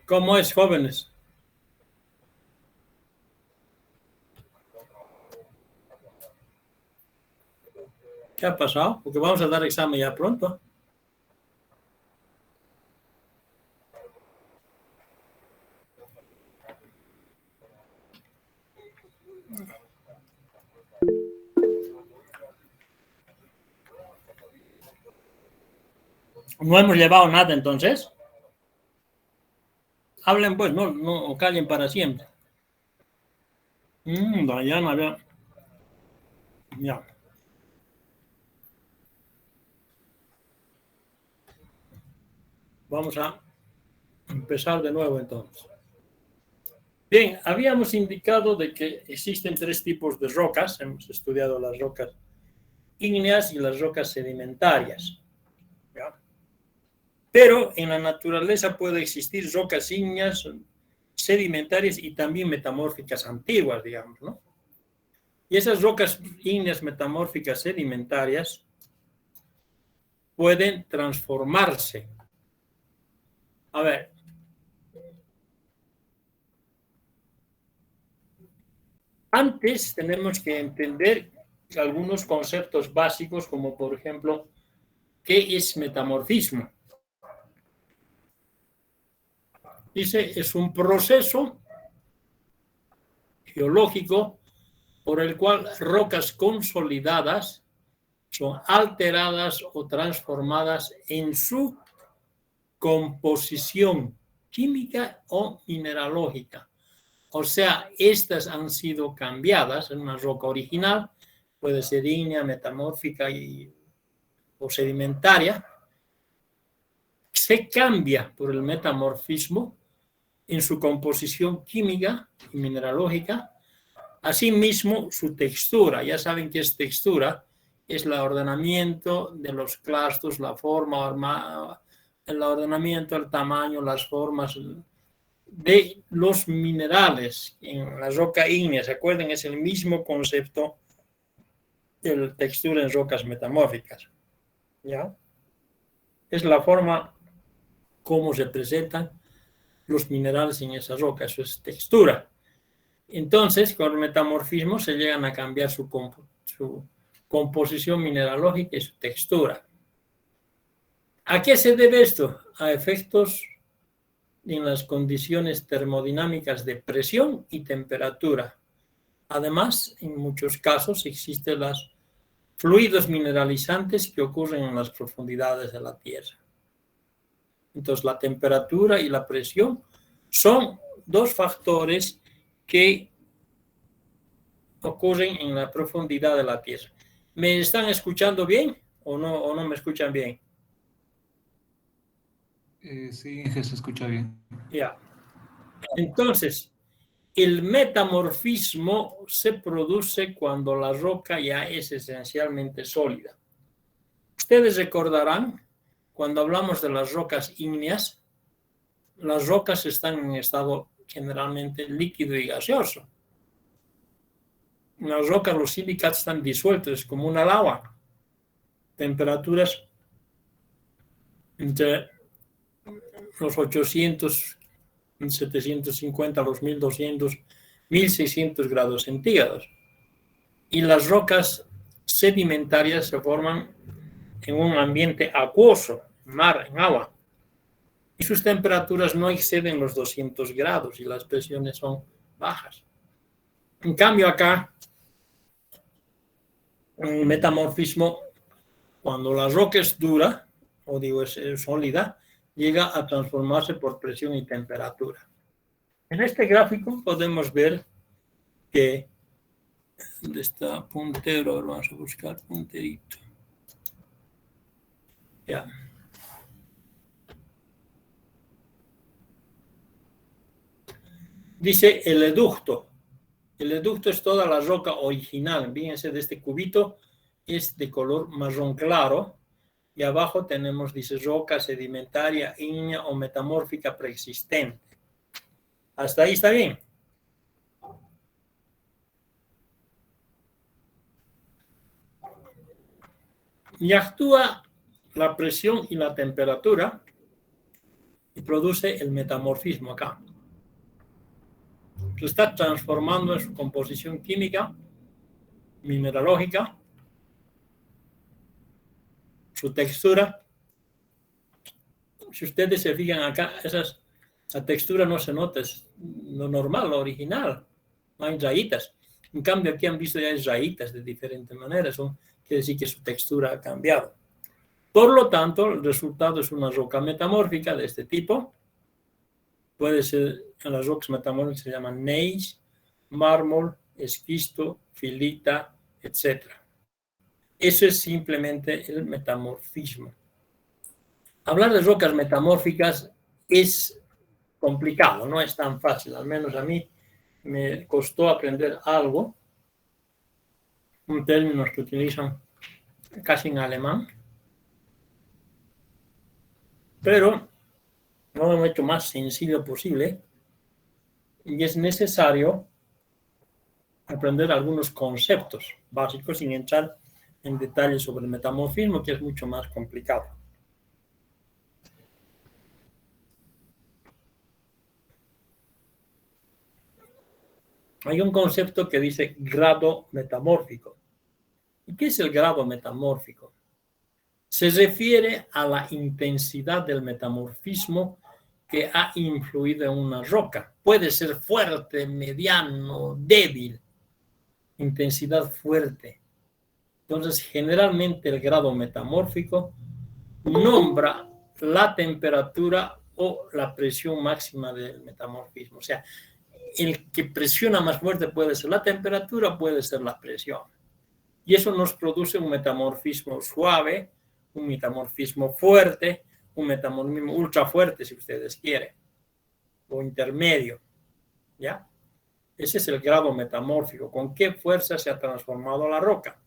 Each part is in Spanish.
¿Cómo es, jóvenes? ¿Qué ha pasado? Porque vamos a dar examen ya pronto. No hemos llevado nada entonces. Hablen pues, no callen para siempre. Ya no había. Ya. Vamos a empezar de nuevo entonces. Bien, habíamos indicado de que existen 3 tipos de rocas. Hemos estudiado las rocas ígneas y las rocas sedimentarias. ¿Ya? Pero en la naturaleza puede existir rocas ígneas, sedimentarias y también metamórficas antiguas, digamos, ¿no? Y esas rocas ígneas metamórficas sedimentarias pueden transformarse. A ver, antes tenemos que entender algunos conceptos básicos, como por ejemplo, ¿qué es metamorfismo? Dice, es un proceso geológico por el cual rocas consolidadas son alteradas o transformadas en su composición química o mineralógica. O sea, estas han sido cambiadas en una roca original, puede ser ígnea, metamórfica o sedimentaria, se cambia por el metamorfismo en su composición química y mineralógica, asimismo su textura. Ya saben que es textura, es el ordenamiento de los clastos, la forma, el ordenamiento, el tamaño, las formas de los minerales en la roca ígnea. ¿Se acuerdan? Es el mismo concepto de la textura en rocas metamórficas. ¿Ya? Es la forma como se presentan los minerales en esa roca, eso es textura. Entonces, con el metamorfismo se llegan a cambiar su composición mineralógica y su textura. ¿A qué se debe esto? A efectos en las condiciones termodinámicas de presión y temperatura. Además, en muchos casos existen los fluidos mineralizantes que ocurren en las profundidades de la Tierra. Entonces, la temperatura y la presión son 2 factores que ocurren en la profundidad de la Tierra. ¿Me están escuchando bien o no me escuchan bien? Sí, Inge, se escucha bien. Ya. Entonces, el metamorfismo se produce cuando la roca ya es esencialmente sólida. Ustedes recordarán, cuando hablamos de las rocas ígneas, las rocas están en estado generalmente líquido y gaseoso. En las rocas los silicatos están disueltos, es como una lava. Temperaturas entre los 800, 750, los 1200, 1600 grados centígrados. Y las rocas sedimentarias se forman en un ambiente acuoso, mar, en agua. Y sus temperaturas no exceden los 200 grados y las presiones son bajas. En cambio acá, en el metamorfismo, cuando la roca es dura, o digo es sólida, llega a transformarse por presión y temperatura. En este gráfico podemos ver que, ¿dónde está puntero? Vamos a buscar punterito. Ya. Dice el educto. El educto es toda la roca original. Fíjense, de este cubito es de color marrón claro. Y abajo tenemos, dice, roca sedimentaria, ígnea o metamórfica preexistente. ¿Hasta ahí está bien? Y actúa la presión y la temperatura y produce el metamorfismo acá. Se está transformando en su composición química, mineralógica, su textura. Si ustedes se fijan acá, la textura no se nota, es lo normal, lo original. No hay rayitas. En cambio, aquí han visto ya hay rayitas de diferentes maneras. Quiere decir que su textura ha cambiado. Por lo tanto, el resultado es una roca metamórfica de este tipo. Puede ser, en las rocas metamórficas se llaman gneiss, mármol, esquisto, filita, etc. Eso es simplemente el metamorfismo. Hablar de rocas metamórficas es complicado, no es tan fácil. Al menos a mí me costó aprender algo, un término que utilizan casi en alemán, pero no lo he hecho más sencillo posible y es necesario aprender algunos conceptos básicos sin entrar en detalles sobre el metamorfismo, que es mucho más complicado. Hay un concepto que dice grado metamórfico. ¿Y qué es el grado metamórfico? Se refiere a la intensidad del metamorfismo que ha influido en una roca. Puede ser fuerte, mediano, débil. Intensidad fuerte. Entonces, generalmente el grado metamórfico nombra la temperatura o la presión máxima del metamorfismo. O sea, el que presiona más fuerte puede ser la temperatura, puede ser la presión. Y eso nos produce un metamorfismo suave, un metamorfismo fuerte, un metamorfismo ultra fuerte, si ustedes quieren, o intermedio, ¿ya? Ese es el grado metamórfico, con qué fuerza se ha transformado la roca.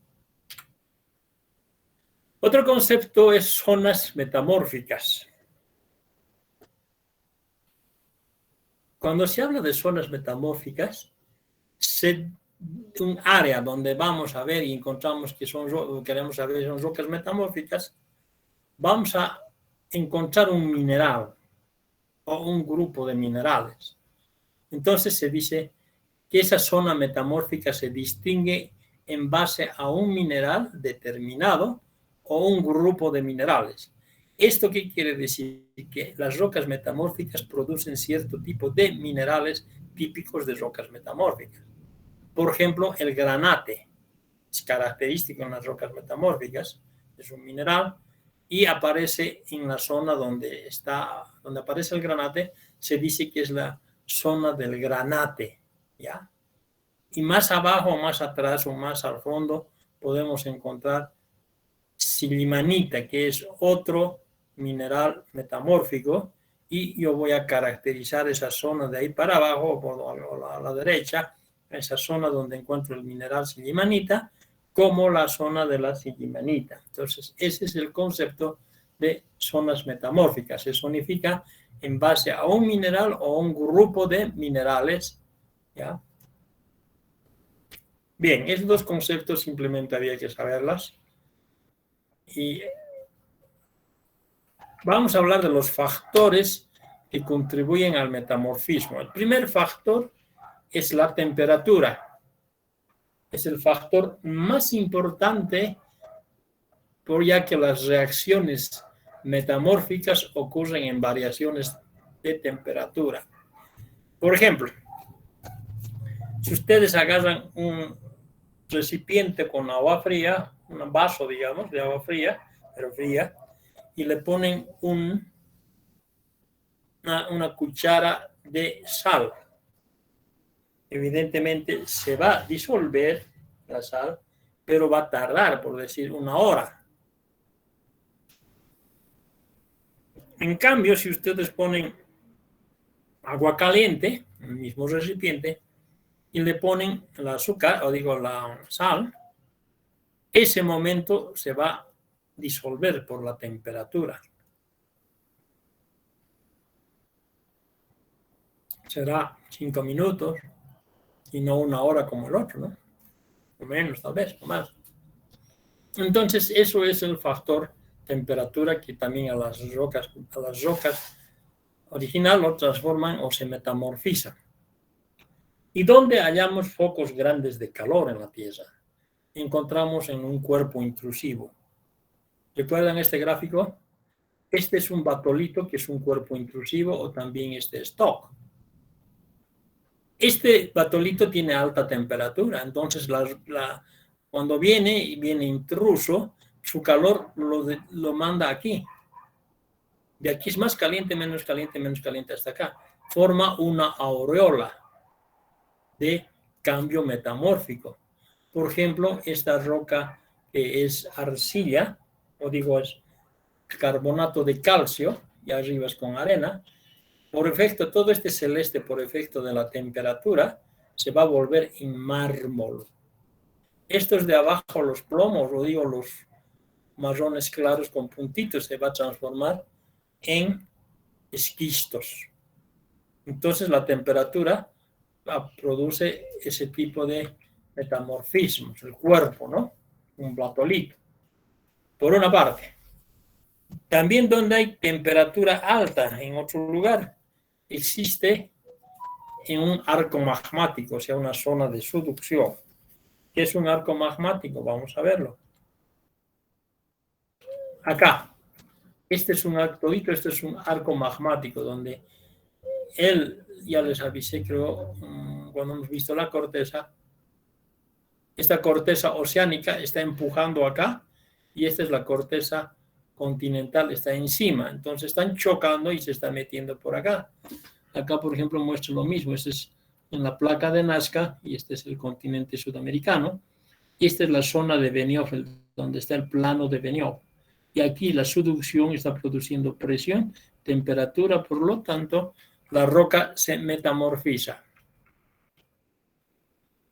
Otro concepto es zonas metamórficas. Cuando se habla de zonas metamórficas, un área donde vamos a ver y encontramos que queremos saber si son rocas metamórficas, vamos a encontrar un mineral o un grupo de minerales. Entonces se dice que esa zona metamórfica se distingue en base a un mineral determinado o un grupo de minerales. ¿Esto qué quiere decir? Que las rocas metamórficas producen cierto tipo de minerales típicos de rocas metamórficas. Por ejemplo, el granate es característico en las rocas metamórficas, es un mineral y aparece en la zona donde aparece el granate, se dice que es la zona del granate, ¿ya? Y más abajo, más atrás o más al fondo podemos encontrar silimanita, que es otro mineral metamórfico, y yo voy a caracterizar esa zona de ahí para abajo o a la derecha, esa zona donde encuentro el mineral silimanita, como la zona de la silimanita. Entonces, ese es el concepto de zonas metamórficas. Se zonifica en base a un mineral o un grupo de minerales, ¿ya? Bien, esos dos conceptos simplemente había que saberlas. Y vamos a hablar de los factores que contribuyen al metamorfismo. El primer factor es la temperatura. Es el factor más importante, ya que las reacciones metamórficas ocurren en variaciones de temperatura. Por ejemplo, si ustedes agarran un recipiente con agua fría, un vaso, digamos, de agua fría, pero fría, y le ponen una cuchara de sal. Evidentemente se va a disolver la sal, pero va a tardar, por decir, 1 hora. En cambio, si ustedes ponen agua caliente en el mismo recipiente y le ponen el azúcar, o digo la sal, ese momento se va a disolver por la temperatura. Será 5 minutos y no 1 hora como el otro, ¿no? O menos, tal vez, o más. Entonces, eso es el factor temperatura que también a las rocas original lo transforman o se metamorfizan. ¿Y dónde hallamos focos grandes de calor en la Tierra? Encontramos en un cuerpo intrusivo. ¿Recuerdan este gráfico? Este es un batolito, que es un cuerpo intrusivo, o también este stock. Este batolito tiene alta temperatura, entonces cuando viene intruso, su calor lo manda aquí. De aquí es más caliente, menos caliente hasta acá. Forma una aureola de cambio metamórfico. Por ejemplo, esta roca que es arcilla, o digo es carbonato de calcio, y arriba es con arena, por efecto, todo este celeste, por efecto de la temperatura, se va a volver en mármol. Estos de abajo, los plomos, o digo los marrones claros con puntitos, se va a transformar en esquistos. Entonces la temperatura produce ese tipo de metamorfismos, el cuerpo, ¿no? Un batolito. Por una parte. También donde hay temperatura alta en otro lugar, existe en un arco magmático, o sea, una zona de subducción. ¿Qué es un arco magmático? Vamos a verlo. Acá. Este es un arco magmático donde ya les avisé, creo, cuando hemos visto la corteza, esta corteza oceánica está empujando acá y esta es la corteza continental, está encima. Entonces están chocando y se está metiendo por acá. Acá, por ejemplo, muestro lo mismo. Este es en la placa de Nazca y este es el continente sudamericano. Y esta es la zona de Benioff, donde está el plano de Benioff. Y aquí la subducción está produciendo presión, temperatura, por lo tanto, la roca se metamorfiza.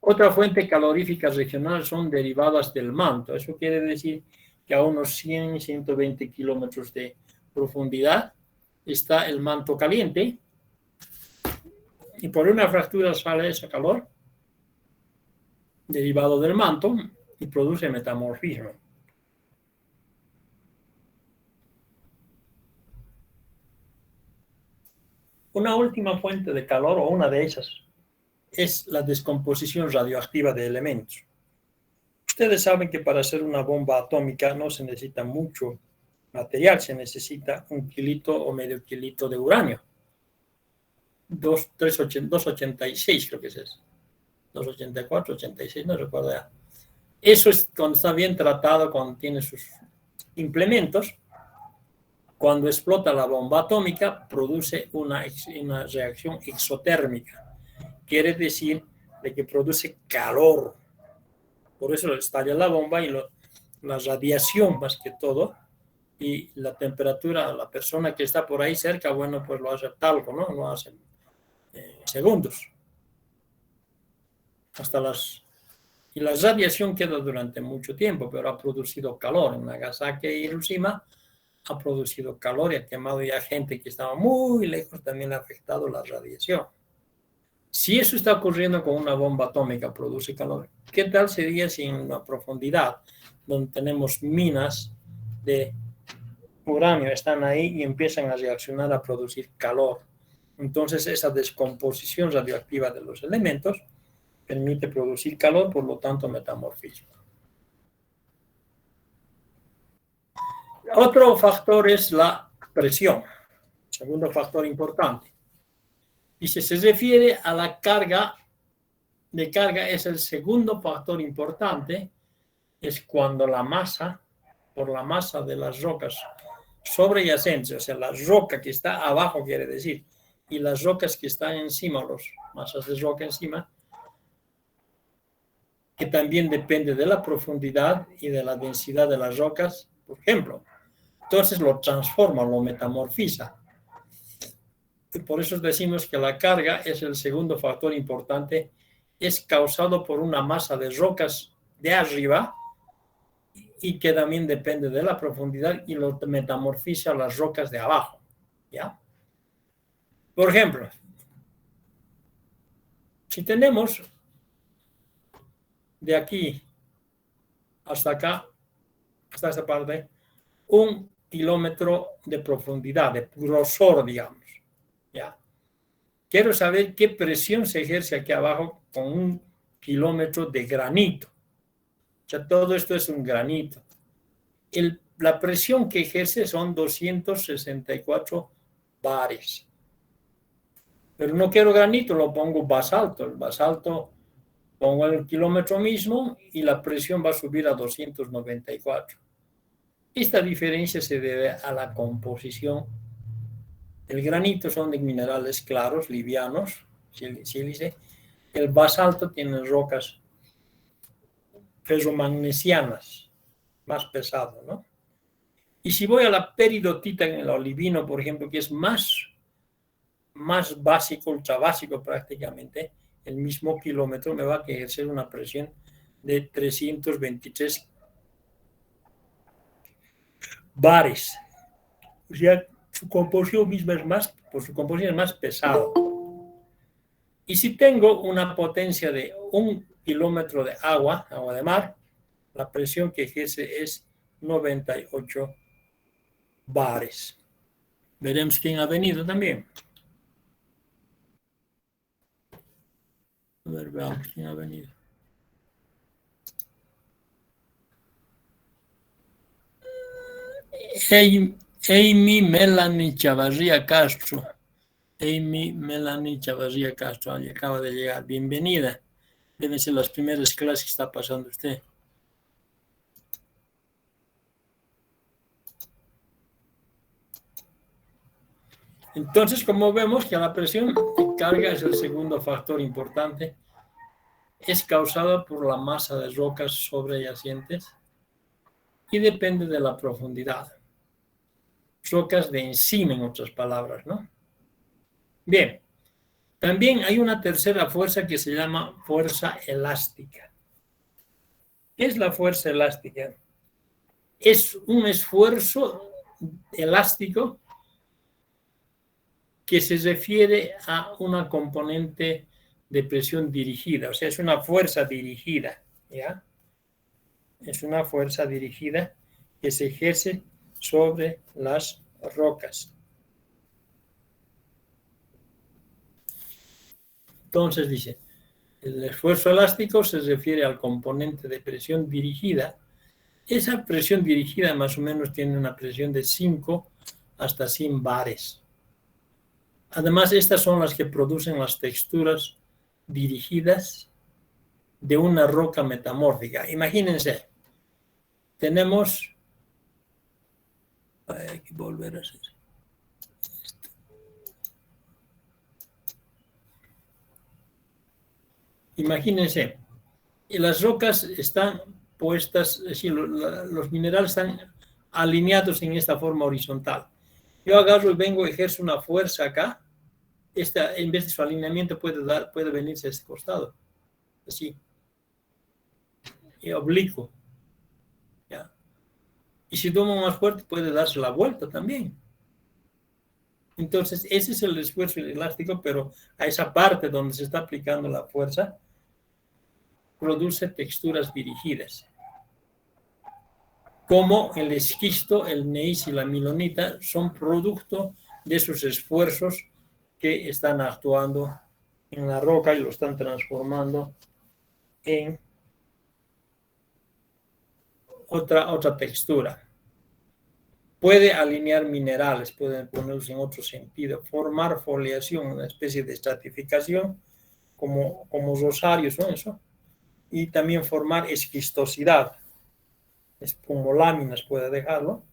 Otra fuente calorífica regional son derivadas del manto. Eso quiere decir que a unos 100, 120 kilómetros de profundidad está el manto caliente y por una fractura sale ese calor derivado del manto y produce metamorfismo. Una última fuente de calor, o una de esas, es la descomposición radioactiva de elementos. Ustedes saben que para hacer una bomba atómica no se necesita mucho material, se necesita 1 kilito o medio kilito de uranio. 286 creo que es eso. 284, 86, no recuerdo ya. Eso es cuando está bien tratado, cuando tiene sus implementos. Cuando explota la bomba atómica, produce una reacción exotérmica. Quiere decir de que produce calor. Por eso estalla la bomba y la radiación más que todo. Y la temperatura, la persona que está por ahí cerca, bueno, pues lo hace talco, ¿no? Lo hace segundos. Y la radiación queda durante mucho tiempo, pero ha producido calor. En Nagasaki y Hiroshima ha producido calor y ha quemado ya gente que estaba muy lejos, también ha afectado la radiación. Si eso está ocurriendo con una bomba atómica, produce calor, ¿qué tal sería si en la profundidad, donde tenemos minas de uranio, están ahí y empiezan a reaccionar a producir calor? Entonces esa descomposición radioactiva de los elementos permite producir calor, por lo tanto metamorfismo. Otro factor es la presión, segundo factor importante. Dice, se refiere a la carga, de carga es el segundo factor importante, es cuando la masa, por la masa de las rocas sobreyacentes, o sea, la roca que está abajo quiere decir, y las rocas que están encima, las masas de roca encima, que también depende de la profundidad y de la densidad de las rocas, por ejemplo. Entonces lo transforma, lo metamorfiza. Y por eso decimos que la carga es el segundo factor importante, es causado por una masa de rocas de arriba y que también depende de la profundidad y lo metamorfiza a las rocas de abajo. ¿Ya? Por ejemplo, si tenemos de aquí hasta acá, hasta esta parte, 1 kilómetro de profundidad, de grosor, digamos. ¿ya? Quiero saber qué presión se ejerce aquí abajo con 1 kilómetro de granito. O sea, todo esto es un granito. La presión que ejerce son 264 bares. Pero no quiero granito, lo pongo basalto. El basalto pongo el kilómetro mismo y la presión va a subir a 294. Esta diferencia se debe a la composición. El granito son de minerales claros, livianos, sílice. El basalto tiene rocas ferromagnesianas, más pesado, ¿no? Y si voy a la peridotita en el olivino, por ejemplo, que es más básico, ultra básico prácticamente, el mismo kilómetro me va a ejercer una presión de 323 bares. O sea, su composición misma es más, por su composición es más pesado. Y si tengo una potencia de 1 kilómetro de agua de mar, la presión que ejerce es 98 bares. Veremos quién ha venido también. A ver, veamos quién ha venido. Amy Melanie Chavarría Castro. Amy Melanie Chavarría Castro acaba de llegar. Bienvenida. Deben ser las primeras clases que está pasando usted. Entonces, como vemos que la presión de carga es el segundo factor importante, es causada por la masa de rocas sobreyacentes y depende de la profundidad. Rocas de encima, en otras palabras, ¿no? Bien, también hay una tercera fuerza que se llama fuerza elástica. ¿Qué es la fuerza elástica? Es un esfuerzo elástico que se refiere a una componente de presión dirigida, o sea, es una fuerza dirigida, ¿ya? Es una fuerza dirigida que se ejerce sobre las rocas. Entonces dice, el esfuerzo elástico se refiere al componente de presión dirigida. Esa presión dirigida más o menos tiene una presión de 5 hasta 100 bares. Además, estas son las que producen las texturas dirigidas de una roca metamórfica. Imagínense, tenemos... Hay que volver a hacer esto. Imagínense, las rocas están puestas, es decir, los minerales están alineados en esta forma horizontal. Yo agarro y vengo, ejerzo una fuerza acá. Esta, en vez de su alineamiento, puede venirse a este costado. Así. Y oblicuo. ¿Ya? Y si tomo más fuerte, puede darse la vuelta también. Entonces, ese es el esfuerzo elástico, pero a esa parte donde se está aplicando la fuerza, produce texturas dirigidas. Como el esquisto, el gneiss y la milonita son producto de esos esfuerzos que están actuando en la roca y lo están transformando en otra textura. Puede alinear minerales, puede ponerlos en otro sentido, formar foliación, una especie de estratificación, como rosarios, ¿no? Eso. Y también formar esquistosidad, es como láminas puede dejarlo,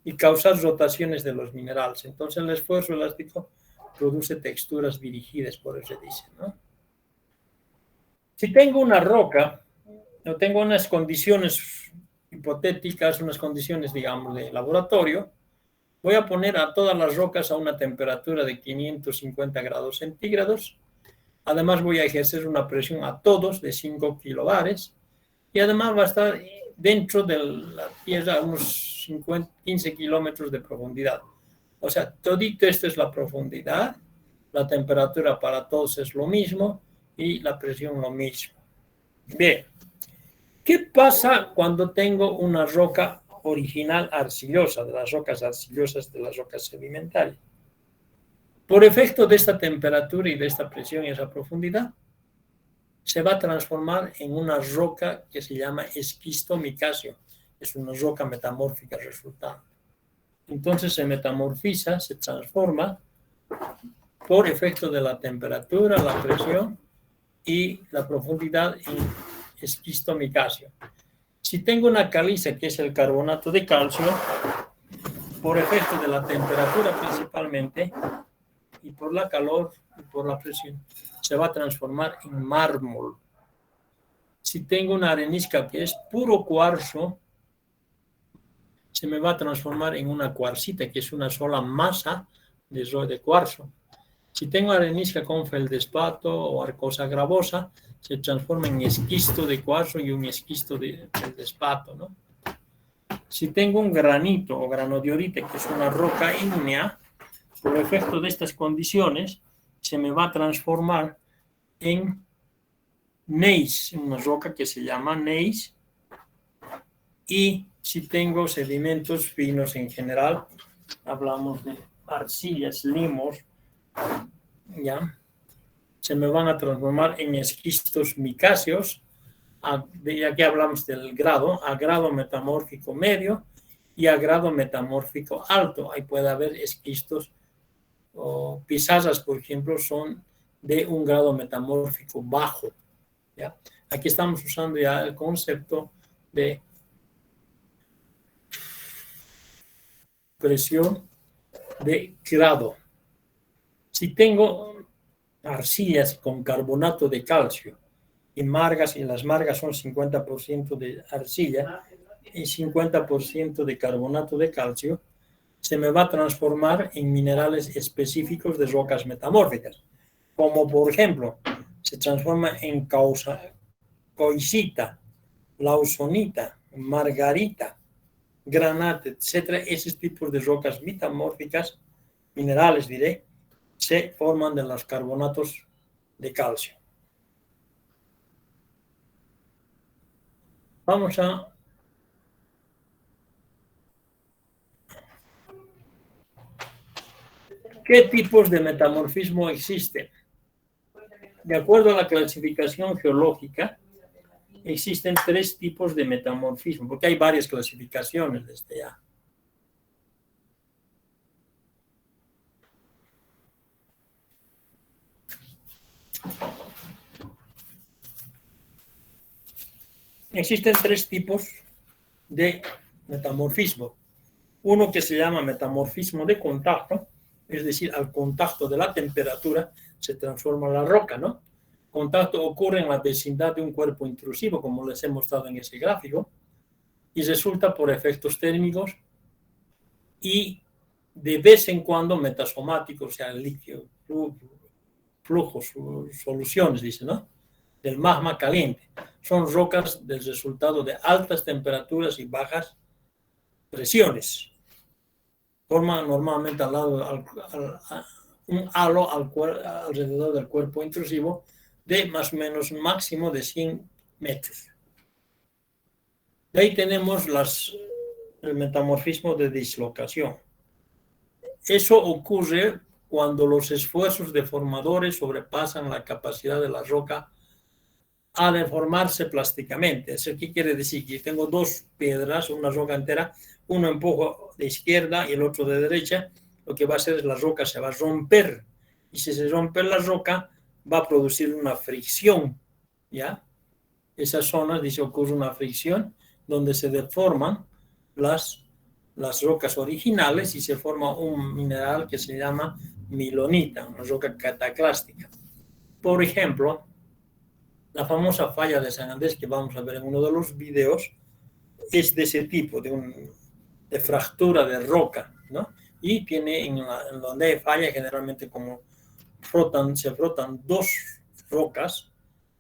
y causar rotaciones de los minerales. Entonces el esfuerzo elástico produce texturas dirigidas, por eso se dice, ¿no? Si tengo una roca, o tengo unas condiciones hipotéticas, unas condiciones, digamos, de laboratorio, voy a poner a todas las rocas a una temperatura de 550 grados centígrados. Además voy a ejercer una presión a todos de 5 kilobares y además va a estar dentro de la tierra a unos 15 kilómetros de profundidad. O sea, todito esto es la profundidad, la temperatura para todos es lo mismo y la presión lo mismo. Bien, ¿qué pasa cuando tengo una roca original arcillosa, de las rocas arcillosas, de las rocas sedimentarias? Por efecto de esta temperatura y de esta presión y esa profundidad, se va a transformar en una roca que se llama esquisto-micacio. Es una roca metamórfica resultante. Entonces se metamorfiza, se transforma por efecto de la temperatura, la presión y la profundidad en esquisto-micacio. Si tengo una caliza que es el carbonato de calcio, por efecto de la temperatura principalmente, y por la calor y por la presión, se va a transformar en mármol. Si tengo una arenisca que es puro cuarzo, se me va a transformar en una cuarcita, que es una sola masa de cuarzo. Si tengo arenisca con feldespato o arcosa gravosa, se transforma en esquisto de cuarzo y un esquisto de feldespato, ¿no? Si tengo un granito o granodiorite, que es una roca ígnea, por efecto de estas condiciones, se me va a transformar en gneiss, una roca que se llama gneiss. Y si tengo sedimentos finos en general, hablamos de arcillas, limos, ¿ya? Se me van a transformar en esquistos micáceos, ya que hablamos del grado, a grado metamórfico medio y a grado metamórfico alto. Ahí puede haber esquistos o pizarras, por ejemplo, son de un grado metamórfico bajo, ¿ya? Aquí estamos usando ya el concepto de presión de grado. Si tengo arcillas con carbonato de calcio y margas, y las margas son 50% de arcilla y 50% de carbonato de calcio, se me va a transformar en minerales específicos de rocas metamórficas, como por ejemplo, se transforma en coisita, lausonita, margarita, granate, etcétera. Esos tipos de rocas metamórficas, minerales diré, se forman de los carbonatos de calcio. Vamos a ¿qué tipos de metamorfismo existen? De acuerdo a la clasificación geológica, existen 3 tipos de metamorfismo, porque hay varias clasificaciones desde ya. Existen 3 tipos de metamorfismo. Uno que se llama metamorfismo de contacto, es decir, al contacto de la temperatura se transforma la roca, ¿no? Contacto ocurre en la vecindad de un cuerpo intrusivo, como les he mostrado en ese gráfico, y resulta por efectos térmicos y de vez en cuando metasomáticos, o sea, líquido, flujos, soluciones, dice, ¿no? Del magma caliente. Son rocas del resultado de altas temperaturas y bajas presiones. Forman normalmente un halo alrededor del cuerpo intrusivo de más o menos un máximo de 100 metros. De ahí tenemos el metamorfismo de dislocación. Eso ocurre cuando los esfuerzos deformadores sobrepasan la capacidad de la roca a deformarse plásticamente. ¿Eso qué quiere decir? Que tengo 2 piedras, una roca entera, uno empujo de izquierda y el otro de derecha, lo que va a hacer es la roca se va a romper. Y si se rompe la roca, va a producir una fricción, ¿ya? Esas zonas, dice, ocurre una fricción donde se deforman las rocas originales y se forma un mineral que se llama milonita, una roca cataclástica. Por ejemplo, la famosa falla de San Andrés que vamos a ver en uno de los videos es de ese tipo, de fractura de roca, ¿no? Y tiene en donde hay falla generalmente como se frotan 2 rocas,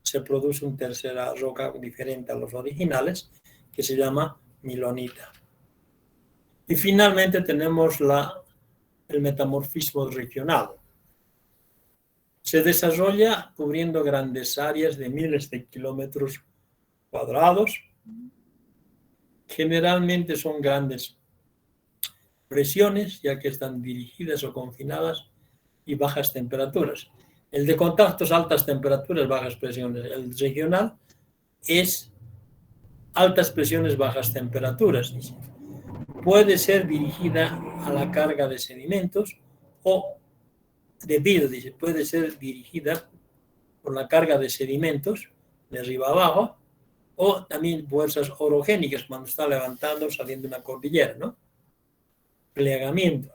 se produce una tercera roca diferente a los originales que se llama milonita. Y finalmente tenemos el metamorfismo regional. Se desarrolla cubriendo grandes áreas de miles de kilómetros cuadrados. Generalmente son grandes presiones, ya que están dirigidas o confinadas y bajas temperaturas. El de contacto es altas temperaturas, bajas presiones. El regional es altas presiones, bajas temperaturas. Puede ser dirigida a la carga de sedimentos o puede ser dirigida por la carga de sedimentos de arriba abajo, o también fuerzas orogénicas cuando está levantando, saliendo una cordillera, ¿no? Plegamiento.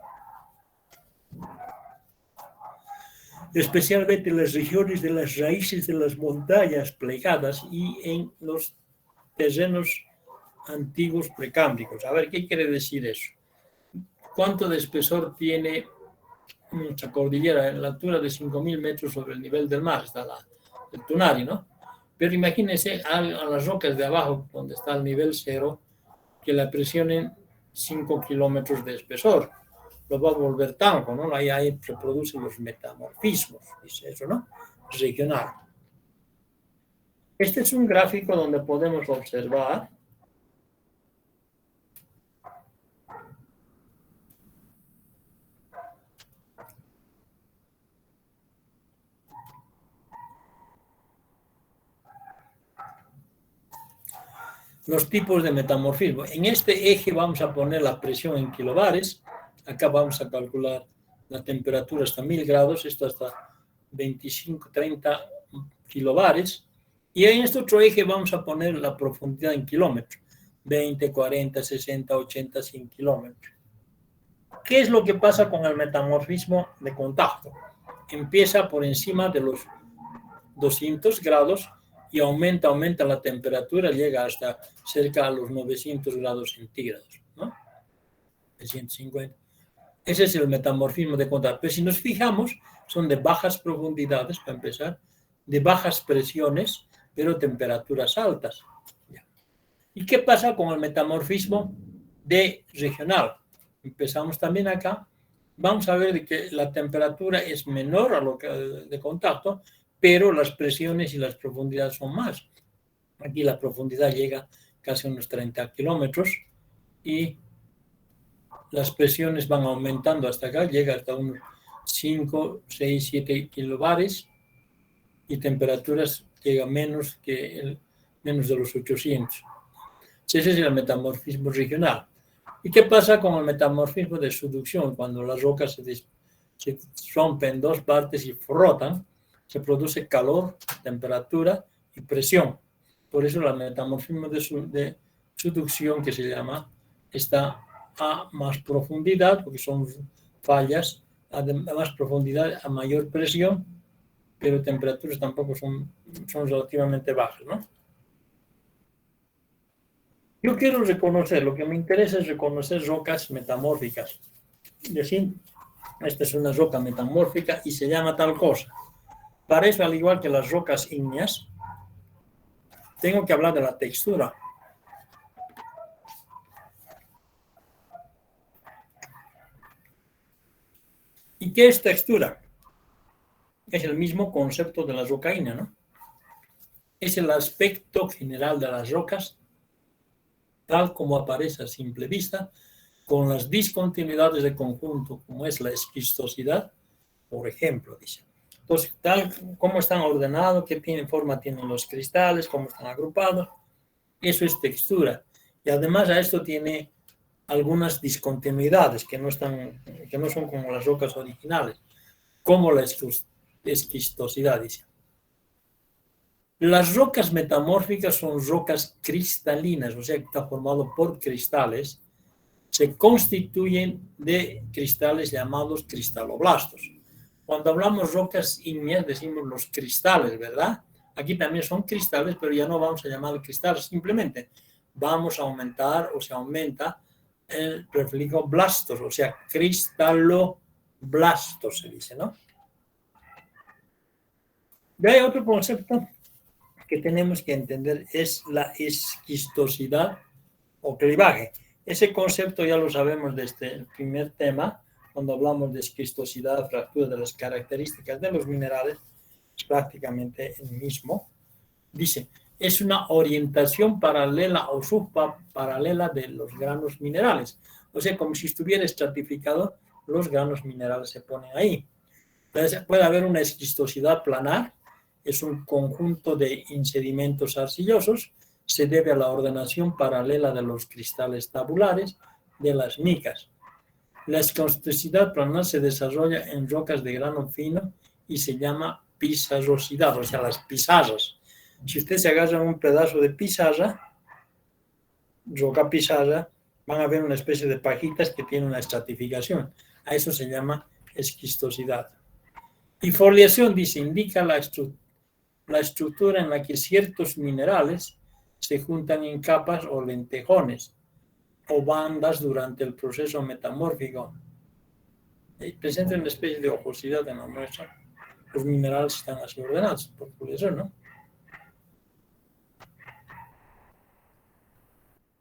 Especialmente en las regiones de las raíces de las montañas plegadas y en los terrenos antiguos precámbricos. A ver, ¿qué quiere decir eso? ¿Cuánto de espesor tiene nuestra cordillera? En la altura de 5.000 metros sobre el nivel del mar está el Tunari, ¿no? Pero imagínense a las rocas de abajo, donde está el nivel cero, que la presionen 5 kilómetros de espesor. Lo va a volver tanco, ¿no? Ahí se producen los metamorfismos, dice eso, ¿no? Regional. Este es un gráfico donde podemos observar los tipos de metamorfismo. En este eje vamos a poner la presión en kilobares. Acá vamos a calcular la temperatura hasta 1000 grados, esto hasta 25, 30 kilobares. Y en este otro eje vamos a poner la profundidad en kilómetros, 20, 40, 60, 80, 100 kilómetros. ¿Qué es lo que pasa con el metamorfismo de contacto? Empieza por encima de los 200 grados y aumenta la temperatura, llega hasta cerca a los 900 grados centígrados, ¿no? 150. Ese es el metamorfismo de contacto. Pero si nos fijamos, son de bajas profundidades, para empezar, de bajas presiones, pero temperaturas altas. ¿Y qué pasa con el metamorfismo de regional? Empezamos también acá. Vamos a ver que la temperatura es menor a lo que de contacto, pero las presiones y las profundidades son más. Aquí la profundidad llega casi a unos 30 kilómetros y las presiones van aumentando hasta acá, llega hasta unos 5, 6, 7 kilobares y temperaturas llegan menos de los 800. Ese es el metamorfismo regional. ¿Y qué pasa con el metamorfismo de subducción? Cuando las rocas se rompen en dos partes y frotan, se produce calor, temperatura y presión. Por eso el metamorfismo de subducción, que se llama, está a más profundidad, porque son fallas a más profundidad, a mayor presión, pero temperaturas tampoco son relativamente bajas, ¿no? Yo quiero reconocer, lo que me interesa es reconocer rocas metamórficas. Es decir, esta es una roca metamórfica y se llama tal cosa. Para eso, al igual que las rocas ígneas, tengo que hablar de la textura. ¿Y qué es textura? Es el mismo concepto de la roca ígnea, ¿no? Es el aspecto general de las rocas, tal como aparece a simple vista, con las discontinuidades de conjunto, como es la esquistosidad, por ejemplo, dice. Entonces, tal como están ordenados, qué forma tienen los cristales, cómo están agrupados, eso es textura. Y además a esto tiene algunas discontinuidades que no son como las rocas originales, como la esquistosidad, dice. Las rocas metamórficas son rocas cristalinas, o sea, que está formado por cristales, se constituyen de cristales llamados cristaloblastos. Cuando hablamos rocas ígneas decimos los cristales, ¿verdad? Aquí también son cristales, pero ya no vamos a llamar cristales, simplemente vamos a aumentar o se aumenta el prefijo blastos, o sea, cristaloblastos se dice, ¿no? Y hay otro concepto que tenemos que entender, es la esquistosidad o clivaje. Ese concepto ya lo sabemos desde el primer tema, cuando hablamos de esquistosidad, fractura de las características de los minerales, es prácticamente el mismo. Dice, es una orientación paralela o subparalela de los granos minerales. O sea, como si estuviera estratificado, los granos minerales se ponen ahí. Puede haber una esquistosidad planar, es un conjunto de sedimentos arcillosos, se debe a la ordenación paralela de los cristales tabulares de las micas. La esquistosidad planar se desarrolla en rocas de grano fino y se llama pizarrosidad, o sea, las pizarras. Si usted se agarra un pedazo de pizarra, roca pizarra, van a ver una especie de pajitas que tienen una estratificación. A eso se llama esquistosidad. Y foliación, dice, indica la estructura en la que ciertos minerales se juntan en capas o lentejones o bandas durante el proceso metamórfico. Presenta una especie de ojosidad en la muestra. Los minerales están así ordenados por foliación, ¿no?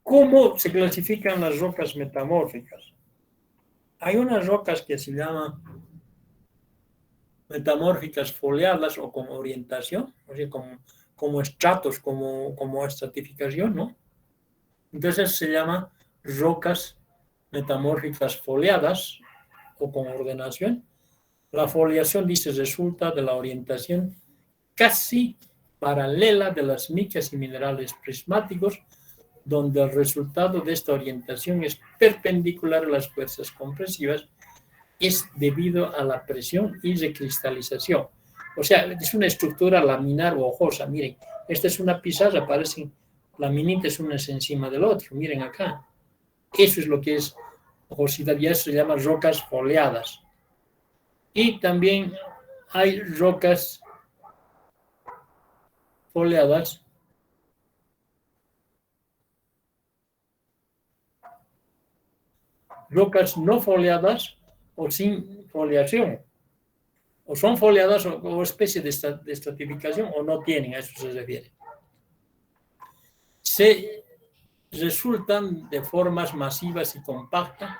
¿Cómo se clasifican las rocas metamórficas? Hay unas rocas que se llaman metamórficas foliadas o con orientación, o sea, como estratos, como estratificación, ¿no? Entonces se llaman rocas metamórficas foliadas o con ordenación. La foliación, dice, resulta de la orientación casi paralela de las micas y minerales prismáticos, donde el resultado de esta orientación es perpendicular a las fuerzas compresivas, es debido a la presión y recristalización. O sea, es una estructura laminar o hojosa. Miren, esta es una pizarra, parecen laminitas unas encima del otro. Miren acá. Eso es lo que es hojosidad y eso se llama rocas foliadas. Y también hay rocas foliadas rocas no foliadas o sin foliación. O son foliadas o especie de estratificación o no tienen, a eso se refiere. Se resultan de formas masivas y compactas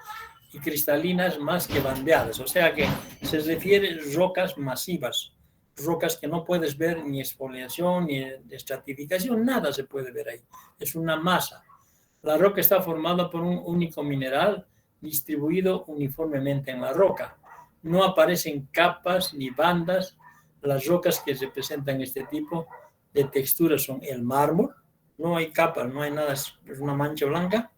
y cristalinas más que bandeadas. O sea que se refiere a rocas masivas, rocas que no puedes ver ni exfoliación ni estratificación, nada se puede ver ahí. Es una masa. La roca está formada por un único mineral distribuido uniformemente en la roca. No aparecen capas ni bandas. Las rocas que representan este tipo de textura son el mármol, no hay capas, no hay nada, es una mancha blanca,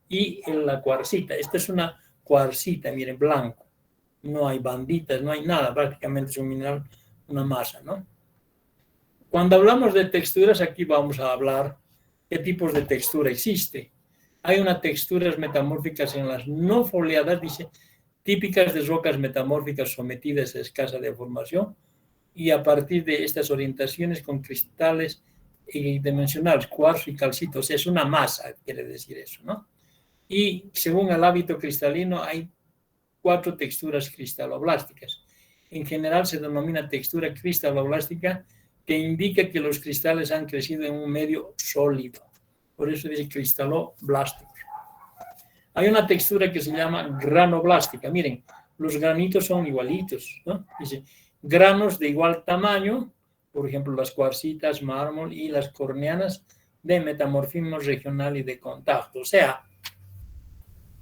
y la cuarcita. Esta es una cuarcita, miren, blanco. No hay banditas, no hay nada, prácticamente es un mineral, una masa, ¿no? Cuando hablamos de texturas, aquí vamos a hablar qué tipos de textura existe. Hay unas texturas metamórficas en las no foliadas, dice, típicas de rocas metamórficas sometidas a escasa deformación y a partir de estas orientaciones con cristales dimensionales, cuarzo y calcito, o sea, es una masa, quiere decir eso, ¿no? Y según el hábito cristalino hay 4 texturas cristaloblásticas. En general se denomina textura cristaloblástica, que indica que los cristales han crecido en un medio sólido. Por eso dice cristaloblásticos. Hay una textura que se llama granoblástica. Miren, los granitos son igualitos, ¿no? Dice, granos de igual tamaño, por ejemplo, las cuarcitas, mármol y las corneanas de metamorfismo regional y de contacto. O sea,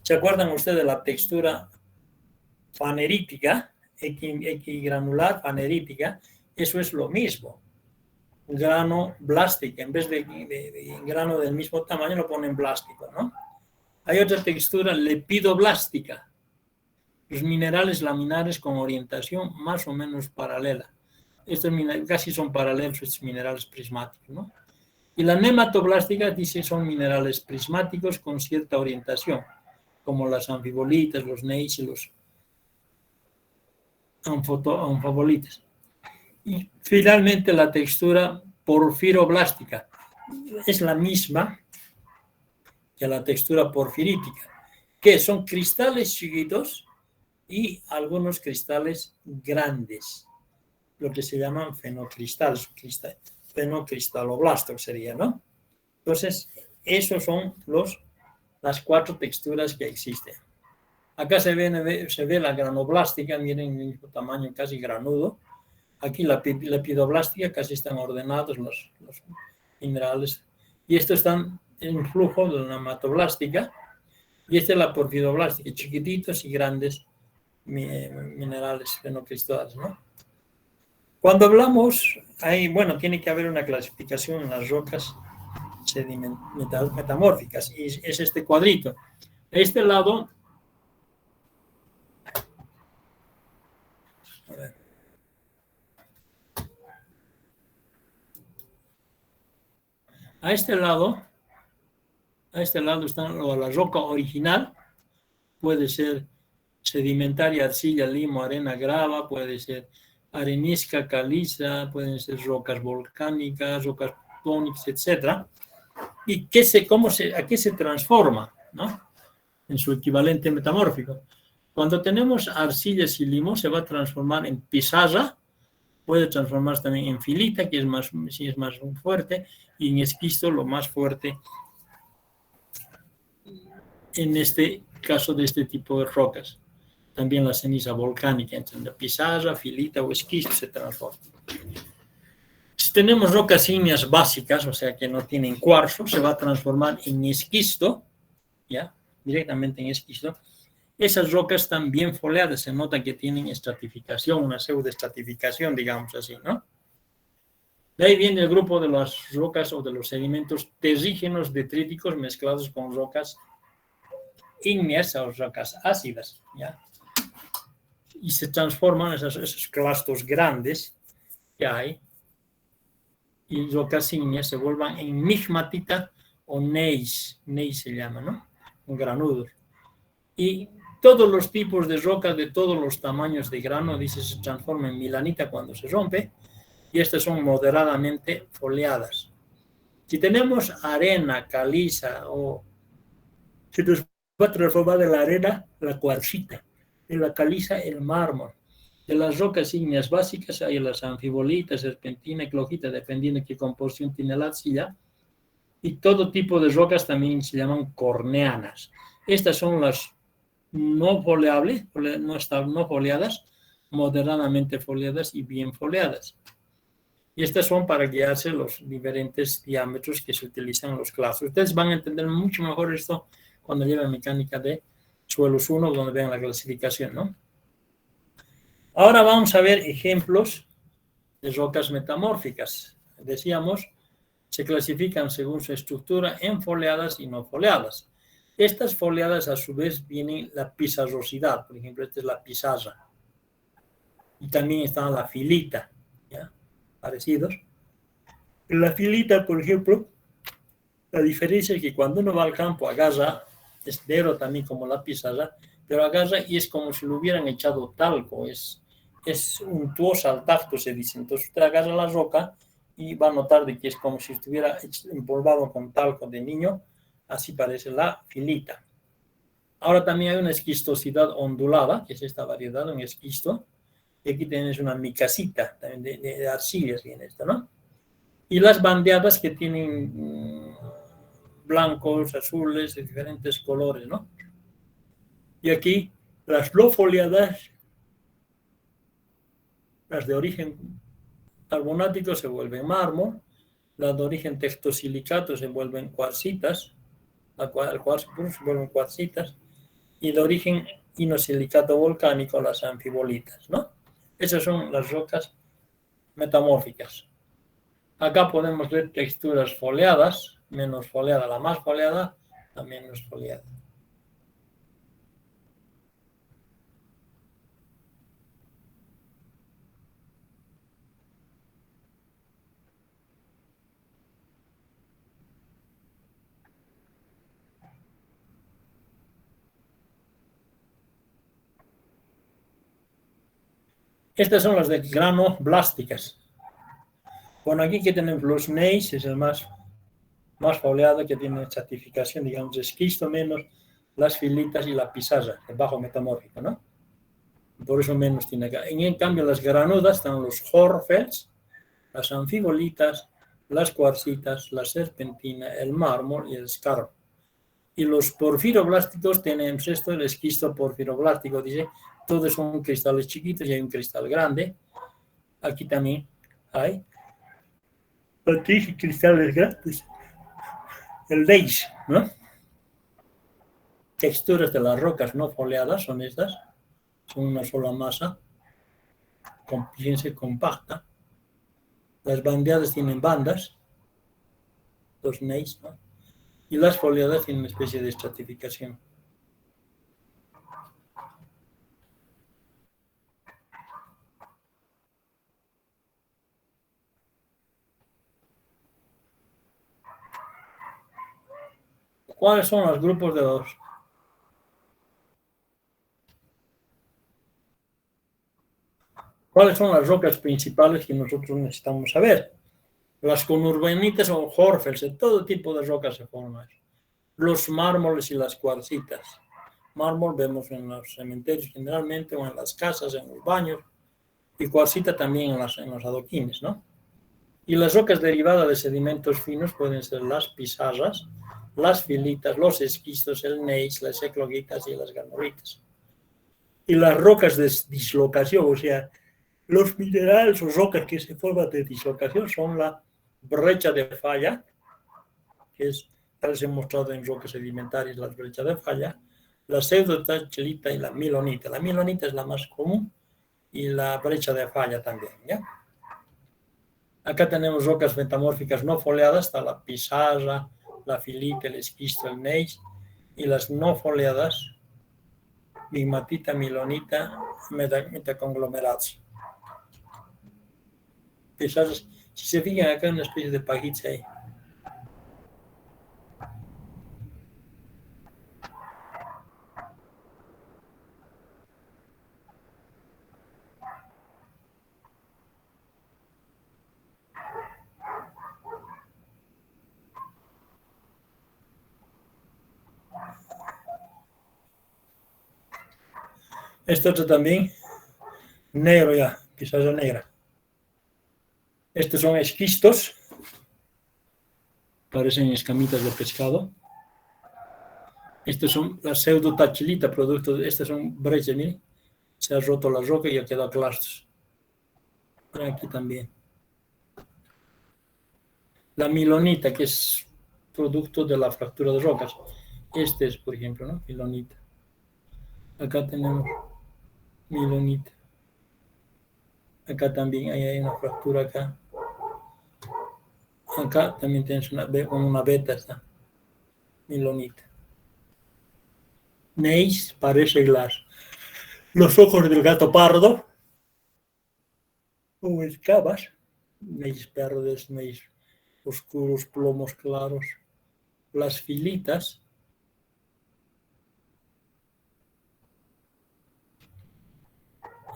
¿se acuerdan ustedes de la textura fanerítica, equigranular fanerítica? Eso es lo mismo. Grano blástica, en vez de grano del mismo tamaño lo ponen blástico, ¿no? Hay otra textura lepidoblástica, los minerales laminares con orientación más o menos paralela. Estos casi son paralelos estos minerales prismáticos, ¿no? Y la nematoblástica dice son minerales prismáticos con cierta orientación, como las anfibolitas, los gneiss y los anfibolitas. Y finalmente la textura porfiroblástica es la misma que la textura porfirítica, que son cristales chiquitos y algunos cristales grandes, lo que se llaman fenocristales, fenocristaloblastos sería, ¿no? Entonces, esos son las 4 texturas que existen. Acá se ve la granoblástica, miren el mismo tamaño, casi granudo. Aquí la lepidoblástica, casi están ordenados los minerales. Y estos están en flujo de la nematoblástica. Y esta es la porfiroblástica, chiquititos y grandes minerales fenocristales, ¿no? Cuando hablamos, tiene que haber una clasificación en las rocas metamórficas, y es este cuadrito. De este lado, a este lado está la roca original, puede ser sedimentaria, arcilla, limo, arena, grava, puede ser arenisca, caliza, pueden ser rocas volcánicas, rocas tónicas, etc. ¿Y a qué se transforma, ¿no? En su equivalente metamórfico? Cuando tenemos arcillas y limo, se va a transformar en pizarra, puede transformarse también en filita, que es más fuerte, y en esquisto, lo más fuerte en este caso de este tipo de rocas. También la ceniza volcánica, entre la pizarra, filita o esquisto se transforma. Si tenemos rocas ígneas básicas, o sea que no tienen cuarzo, se va a transformar en esquisto, ¿ya? Directamente en esquisto. Esas rocas están bien foliadas, se nota que tienen estratificación, una pseudoestratificación, digamos así, ¿no? De ahí viene el grupo de las rocas o de los sedimentos terrígenos detríticos mezclados con rocas ígneas o rocas ácidas, ¿ya? Y se transforman esos clastos grandes que hay, y rocas ígneas se vuelvan en migmatita o gneiss se llama, ¿no? Granudos. Y todos los tipos de rocas de todos los tamaños de grano, dice, se transforman en milanita cuando se rompe, y estas son moderadamente foliadas. Si tenemos arena, caliza, se nos va a transformar de la arena la cuarcita, de la caliza el mármol. De las rocas ígneas básicas hay las anfibolitas, serpentina, clojita, dependiendo de qué composición tiene la arcilla, y todo tipo de rocas también se llaman corneanas. Estas son las no foliables, no foliadas, moderadamente foliadas y bien foliadas. Y estas son para guiarse los diferentes diámetros que se utilizan en los claustros. Ustedes van a entender mucho mejor esto cuando lleven mecánica de suelos 1, donde vean la clasificación, ¿no? Ahora vamos a ver ejemplos de rocas metamórficas. Decíamos, se clasifican según su estructura en foliadas y no foliadas. Estas foliadas, a su vez, vienen la pizarrosidad. Por ejemplo, esta es la pizarra. Y también está la filita, ¿ya? Parecidos. En la filita, por ejemplo, la diferencia es que cuando uno va al campo agarra, es dero también como la pizarra, pero agarra y es como si le hubieran echado talco, es untuosa al tacto, se dice. Entonces usted agarra la roca y va a notar de que es como si estuviera empolvado con talco de niño, así parece la filita. Ahora también hay una esquistosidad ondulada, que es esta variedad, un esquisto, y aquí tienes una micasita, también de arcillas viene esto, ¿no? Y las bandeadas que tienen blancos, azules, de diferentes colores, ¿no? Y aquí las no foliadas, las de origen carbonático se vuelven mármol, las de origen tectosilicato se vuelven cuarcitas, el cuarzo puro se vuelven cuarcitas, y de origen inosilicato volcánico las anfibolitas, ¿no? Esas son las rocas metamórficas. Acá podemos ver texturas foliadas, menos foliada, la más foliada, la menos foliada. Estas son las de grano blásticas. Bueno, aquí que tenemos los gneiss, es el más foliado, que tiene estratificación, digamos, esquisto menos las filitas y la pizarra, el bajo metamórfico, ¿no? Por eso menos tiene acá. En cambio, las granudas están los hornfels, las anfibolitas, las cuarcitas, la serpentina, el mármol y el escarbo. Y los porfiroblásticos tenemos esto, el esquisto porfiroblástico, dice, todos son cristales chiquitos y hay un cristal grande. Aquí también hay cristales grandes. El gneiss, ¿no? Texturas de las rocas no foliadas son estas. son una sola masa, fíjense, compacta. Las bandeadas tienen bandas, los gneiss, ¿no? Y las foliadas tienen una especie de estratificación. ¿Cuáles son los grupos de los? ¿Cuáles son las rocas principales que nosotros necesitamos saber? Las conurbanitas o horfels, todo tipo de rocas se forman. Los mármoles y las cuarcitas. Mármol vemos en los cementerios generalmente, o en las casas, en los baños, y cuarcita también en los adoquines, ¿no? Y las rocas derivadas de sedimentos finos pueden ser las pizarras, las filitas, los esquistos, el gneiss, las eclogitas y las granolitas. Y las rocas de dislocación, o sea, los minerales o rocas que se forman de dislocación son la brecha de falla, que es, tal se ha mostrado en rocas sedimentarias, las brechas de falla, la pseudotachelita y la milonita. La milonita es la más común y la brecha de falla también, ¿ya? Acá tenemos rocas metamórficas no foliadas, está la pizarra, la filita, el esquisto, el gneiss, y las no foliadas, migmatita, milonita, metaconglomerados. Pizarras, si se fijan acá, una especie de pajiza ahí. Esto otro también, negro ya, pizarra negra. Estos son esquistos, parecen escamitas de pescado. Estas son las pseudotachelita, producto de estas son brechas, miren. Se ha roto la roca y ha quedado clastos. Aquí también. La milonita, que es producto de la fractura de rocas. Este es, por ejemplo, ¿no? Milonita. Acá tenemos milonita. Acá también hay una fractura acá. Acá también tienes una beta, está. Milonita. Gneiss parece los ojos del gato pardo. O escabas. Gneiss verdes, gneiss oscuros, plomos claros. Las filitas.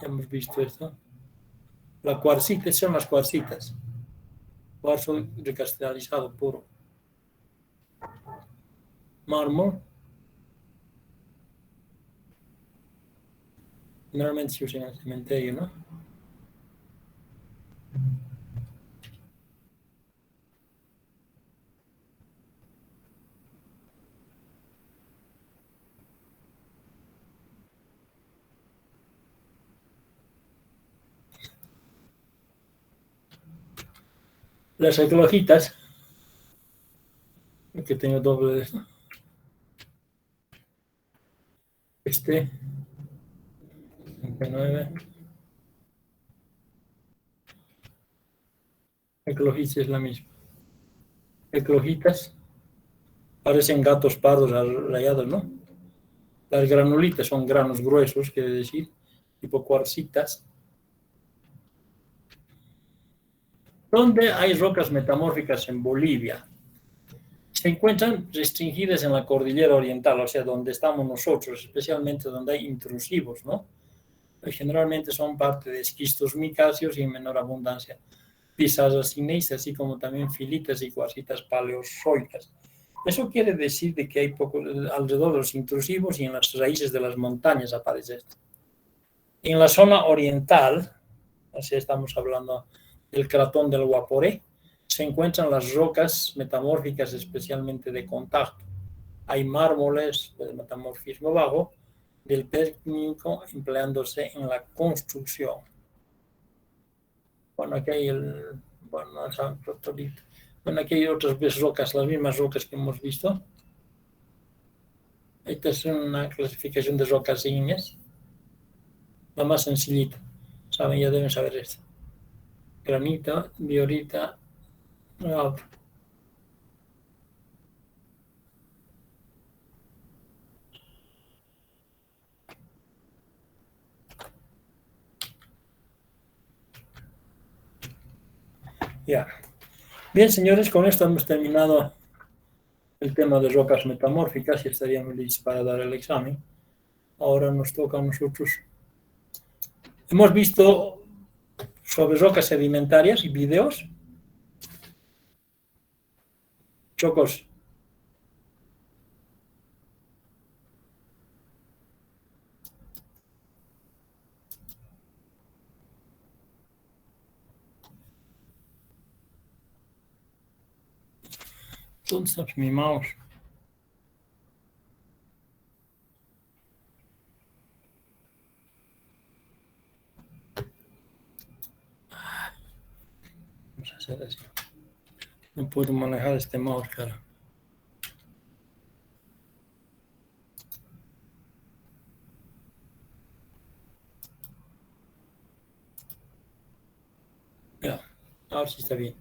Ya hemos visto esto. La cuarcita, son las cuarcitas. Cuarzo recristalizado puro. Mármol. Normalmente se usa en el cementerio, ¿no? Las eclogitas, que tengo doble de esto. Este, 39. Eclogitas es la misma. Eclogitas parecen gatos pardos rayados, ¿no? Las granulitas son granos gruesos, quiere decir, tipo cuarcitas. ¿Dónde hay rocas metamórficas en Bolivia? Se encuentran restringidas en la cordillera oriental, o sea, donde estamos nosotros, especialmente donde hay intrusivos, ¿no? Generalmente son parte de esquistos micáceos y en menor abundancia pizarras y gneiss, así como también filitas y cuarcitas paleozoicas. Eso quiere decir de que hay poco alrededor de los intrusivos y en las raíces de las montañas aparece esto. En la zona oriental, así estamos hablando del cratón del Guaporé, se encuentran las rocas metamórficas especialmente de contacto. Hay mármoles de metamorfismo bajo del Pérmico empleándose en la construcción. Bueno, aquí hay aquí hay otras rocas, las mismas rocas que hemos visto. Esta es una clasificación de rocas ígneas. La más sencillita. Saben, ya deben saber esto. Granito, diorita, ya. Bien, señores, con esto hemos terminado el tema de rocas metamórficas y estaríamos listos para dar el examen. Ahora nos toca a nosotros. Hemos visto sobre rocas sedimentarias y videos. Chocos. ¿Dónde está mi mouse? Vamos a hacer así. No puedo manejar este mouse, cara. Ya, ahora sí está bien.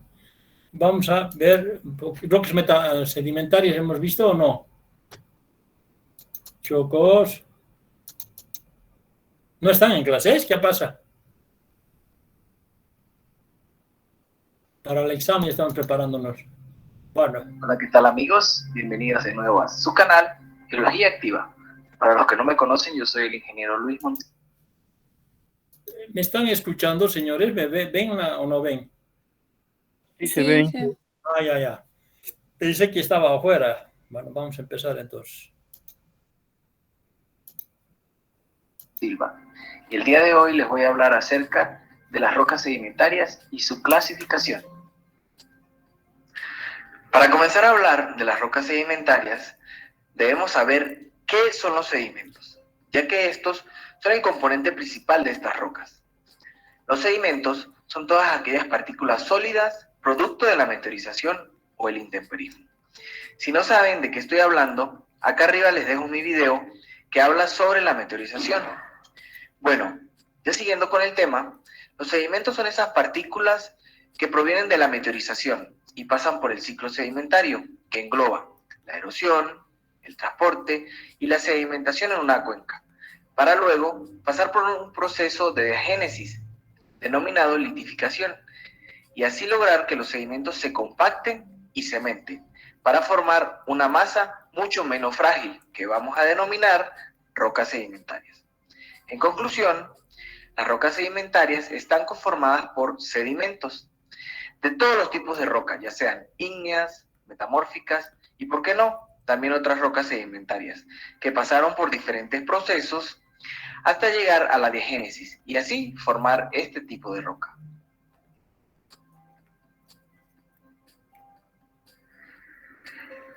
Vamos a ver rocas sedimentarias, ¿hemos visto o no? Chocos. ¿No están en clases? ¿Qué pasa? Para el examen estamos preparándonos. Bueno. Hola, ¿qué tal, amigos? Bienvenidos de nuevo a su canal, Geología Activa. Para los que no me conocen, yo soy el ingeniero Luis Montes. ¿Me están escuchando, señores? ¿Me ven o no ven? Sí, se ven. Sí. Ah, ya. Pensé que estaba afuera. Bueno, vamos a empezar entonces. Silva. Y el día de hoy les voy a hablar acerca de las rocas sedimentarias y su clasificación. Para comenzar a hablar de las rocas sedimentarias, debemos saber qué son los sedimentos, ya que estos son el componente principal de estas rocas. Los sedimentos son todas aquellas partículas sólidas producto de la meteorización o el intemperismo. Si no saben de qué estoy hablando, acá arriba les dejo mi video que habla sobre la meteorización. Bueno, ya siguiendo con el tema, los sedimentos son esas partículas que provienen de la meteorización y pasan por el ciclo sedimentario, que engloba la erosión, el transporte y la sedimentación en una cuenca, para luego pasar por un proceso de diagénesis, denominado litificación, y así lograr que los sedimentos se compacten y cementen, para formar una masa mucho menos frágil, que vamos a denominar rocas sedimentarias. En conclusión, las rocas sedimentarias están conformadas por sedimentos de todos los tipos de rocas, ya sean ígneas, metamórficas y, ¿por qué no?, también otras rocas sedimentarias, que pasaron por diferentes procesos hasta llegar a la diagénesis y así formar este tipo de roca.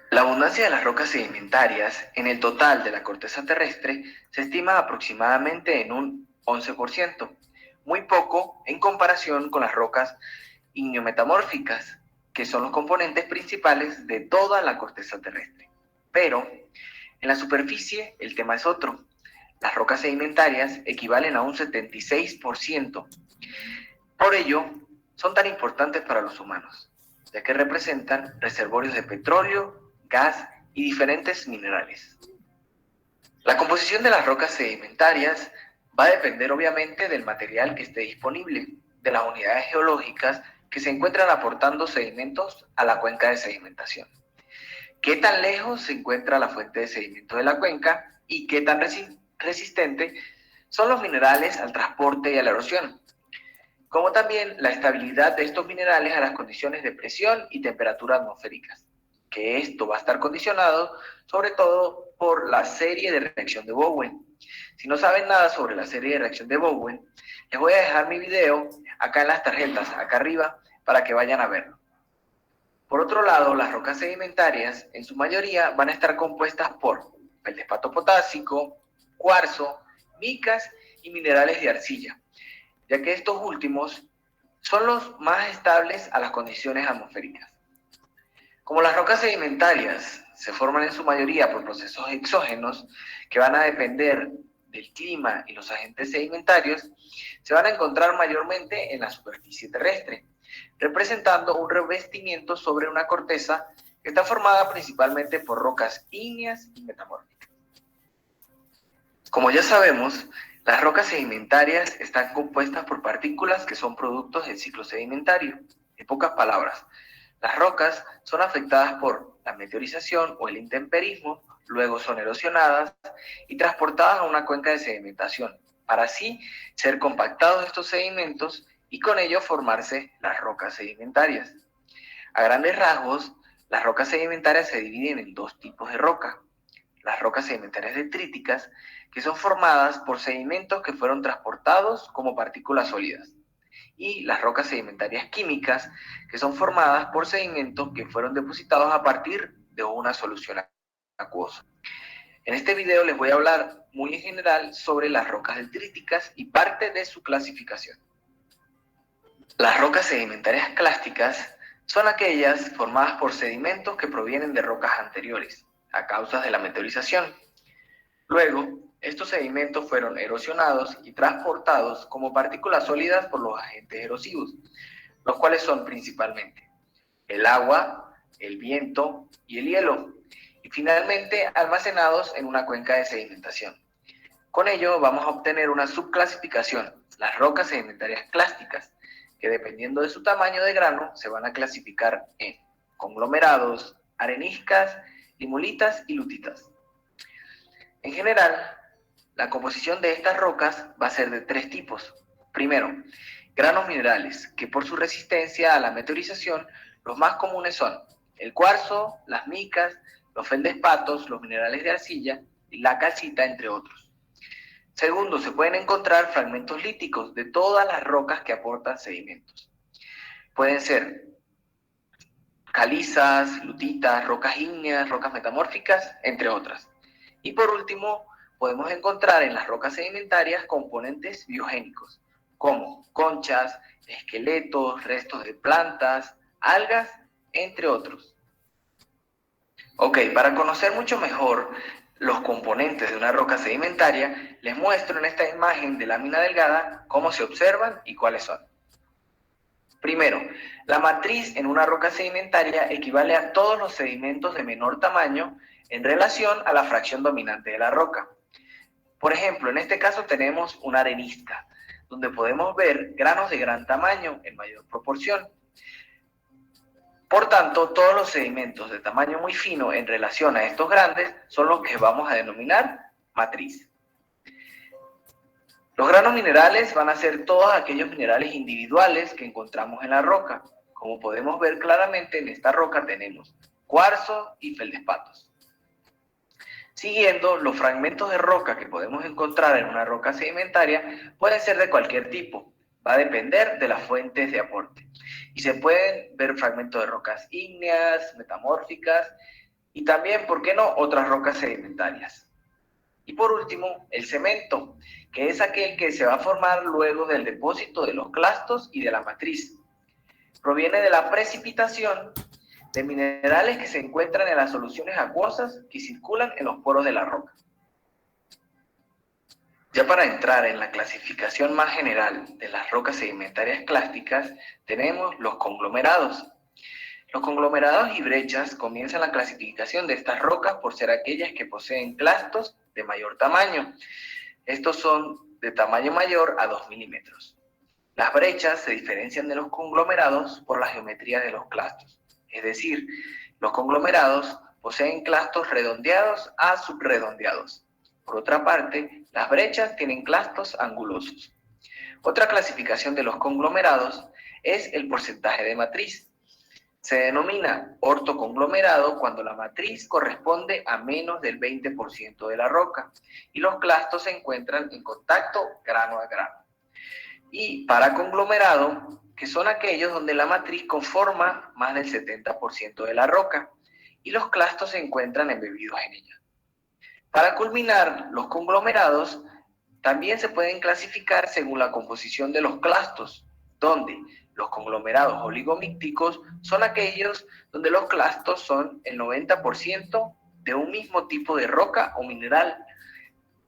La abundancia de las rocas sedimentarias en el total de la corteza terrestre se estima aproximadamente en un 11%, muy poco en comparación con las rocas ígneo-metamórficas, que son los componentes principales de toda la corteza terrestre. Pero en la superficie el tema es otro. Las rocas sedimentarias equivalen a un 76%. Por ello, son tan importantes para los humanos, ya que representan reservorios de petróleo, gas y diferentes minerales. La composición de las rocas sedimentarias va a depender obviamente del material que esté disponible, de las unidades geológicas que se encuentran aportando sedimentos a la cuenca de sedimentación. ¿Qué tan lejos se encuentra la fuente de sedimento de la cuenca y qué tan resistente son los minerales al transporte y a la erosión? Como también la estabilidad de estos minerales a las condiciones de presión y temperatura atmosféricas, que esto va a estar condicionado sobre todo por la serie de reacción de Bowen. Si no saben nada sobre la serie de reacción de Bowen, les voy a dejar mi video acá en las tarjetas, acá arriba, para que vayan a verlo. Por otro lado, las rocas sedimentarias, en su mayoría, van a estar compuestas por feldespato potásico, cuarzo, micas y minerales de arcilla, ya que estos últimos son los más estables a las condiciones atmosféricas. Como las rocas sedimentarias se forman en su mayoría por procesos exógenos que van a depender del clima y los agentes sedimentarios se van a encontrar mayormente en la superficie terrestre, representando un revestimiento sobre una corteza que está formada principalmente por rocas ígneas y metamórficas. Como ya sabemos, las rocas sedimentarias están compuestas por partículas que son productos del ciclo sedimentario. En pocas palabras, las rocas son afectadas por la meteorización o el intemperismo, luego son erosionadas y transportadas a una cuenca de sedimentación, para así ser compactados estos sedimentos y con ello formarse las rocas sedimentarias. A grandes rasgos, las rocas sedimentarias se dividen en dos tipos de roca. Las rocas sedimentarias detríticas, que son formadas por sedimentos que fueron transportados como partículas sólidas, y las rocas sedimentarias químicas, que son formadas por sedimentos que fueron depositados a partir de una solución acuosa. En este video les voy a hablar muy en general sobre las rocas detríticas y parte de su clasificación. Las rocas sedimentarias clásticas son aquellas formadas por sedimentos que provienen de rocas anteriores, a causa de la meteorización. Luego, estos sedimentos fueron erosionados y transportados como partículas sólidas por los agentes erosivos, los cuales son principalmente el agua, el viento y el hielo, y finalmente almacenados en una cuenca de sedimentación. Con ello vamos a obtener una subclasificación, las rocas sedimentarias clásticas, que dependiendo de su tamaño de grano se van a clasificar en conglomerados, areniscas, limolitas y lutitas. En general, la composición de estas rocas va a ser de tres tipos. Primero, granos minerales, que por su resistencia a la meteorización, los más comunes son el cuarzo, las micas, los feldespatos, los minerales de arcilla y la calcita, entre otros. Segundo, se pueden encontrar fragmentos líticos de todas las rocas que aportan sedimentos. Pueden ser calizas, lutitas, rocas ígneas, rocas metamórficas, entre otras. Y por último, podemos encontrar en las rocas sedimentarias componentes biogénicos, como conchas, esqueletos, restos de plantas, algas, entre otros. Ok, para conocer mucho mejor los componentes de una roca sedimentaria, les muestro en esta imagen de lámina delgada cómo se observan y cuáles son. Primero, la matriz en una roca sedimentaria equivale a todos los sedimentos de menor tamaño en relación a la fracción dominante de la roca. Por ejemplo, en este caso tenemos una arenisca, donde podemos ver granos de gran tamaño en mayor proporción. Por tanto, todos los sedimentos de tamaño muy fino en relación a estos grandes son los que vamos a denominar matriz. Los granos minerales van a ser todos aquellos minerales individuales que encontramos en la roca. Como podemos ver claramente, en esta roca tenemos cuarzo y feldespatos. Siguiendo, los fragmentos de roca que podemos encontrar en una roca sedimentaria pueden ser de cualquier tipo. Va a depender de las fuentes de aporte. Y se pueden ver fragmentos de rocas ígneas, metamórficas y también, ¿por qué no?, otras rocas sedimentarias. Y por último, el cemento, que es aquel que se va a formar luego del depósito de los clastos y de la matriz. Proviene de la precipitación de minerales que se encuentran en las soluciones acuosas que circulan en los poros de la roca. Ya para entrar en la clasificación más general de las rocas sedimentarias clásticas, tenemos los conglomerados. Los conglomerados y brechas comienzan la clasificación de estas rocas por ser aquellas que poseen clastos de mayor tamaño. Estos son de tamaño mayor a 2 milímetros. Las brechas se diferencian de los conglomerados por la geometría de los clastos. Es decir, los conglomerados poseen clastos redondeados a subredondeados. Por otra parte, las brechas tienen clastos angulosos. Otra clasificación de los conglomerados es el porcentaje de matriz. Se denomina ortoconglomerado cuando la matriz corresponde a menos del 20% de la roca y los clastos se encuentran en contacto grano a grano. Y paraconglomerado, que son aquellos donde la matriz conforma más del 70% de la roca y los clastos se encuentran embebidos en ella. Para culminar, los conglomerados también se pueden clasificar según la composición de los clastos, donde los conglomerados oligomícticos son aquellos donde los clastos son el 90% de un mismo tipo de roca o mineral.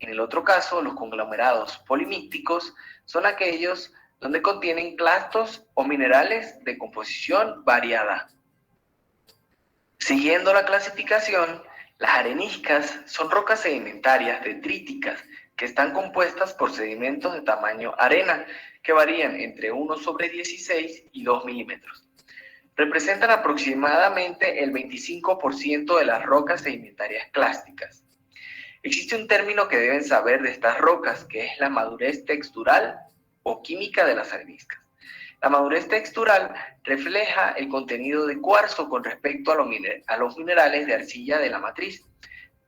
En el otro caso, los conglomerados polimícticos son aquellos donde contienen clastos o minerales de composición variada. Siguiendo la clasificación, las areniscas son rocas sedimentarias detríticas que están compuestas por sedimentos de tamaño arena que varían entre 1/16 y 2 milímetros. Representan aproximadamente el 25% de las rocas sedimentarias clásticas. Existe un término que deben saber de estas rocas, que es la madurez textural o química de las areniscas. La madurez textural refleja el contenido de cuarzo con respecto a los minerales de arcilla de la matriz,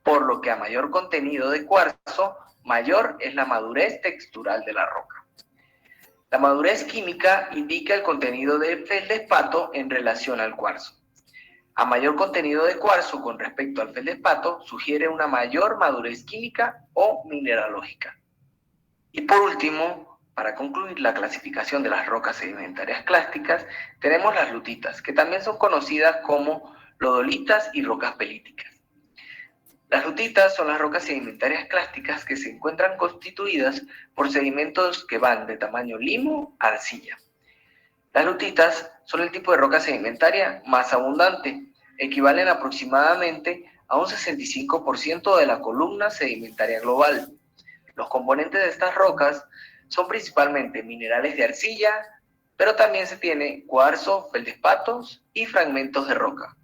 por lo que a mayor contenido de cuarzo, mayor es la madurez textural de la roca. La madurez química indica el contenido de feldespato en relación al cuarzo. A mayor contenido de cuarzo con respecto al feldespato sugiere una mayor madurez química o mineralógica. Y por último, para concluir la clasificación de las rocas sedimentarias clásticas, tenemos las lutitas, que también son conocidas como lodolitas y rocas pelíticas. Las lutitas son las rocas sedimentarias clásticas que se encuentran constituidas por sedimentos que van de tamaño limo a arcilla. Las lutitas son el tipo de roca sedimentaria más abundante, equivalen aproximadamente a un 65% de la columna sedimentaria global. Los componentes de estas rocas son principalmente minerales de arcilla, pero también se tiene cuarzo, feldespatos y fragmentos de roca.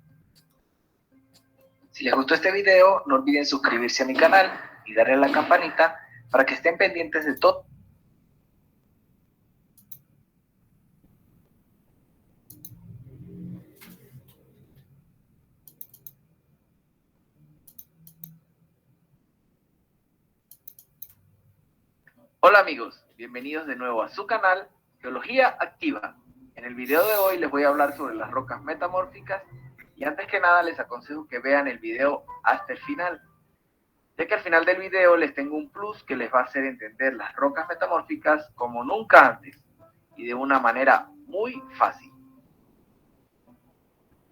Si les gustó este video, no olviden suscribirse a mi canal y darle a la campanita para que estén pendientes de todo. Hola amigos, bienvenidos de nuevo a su canal Geología Activa. En el video de hoy les voy a hablar sobre las rocas metamórficas y antes que nada les aconsejo que vean el video hasta el final, ya que al final del video les tengo un plus que les va a hacer entender las rocas metamórficas como nunca antes y de una manera muy fácil.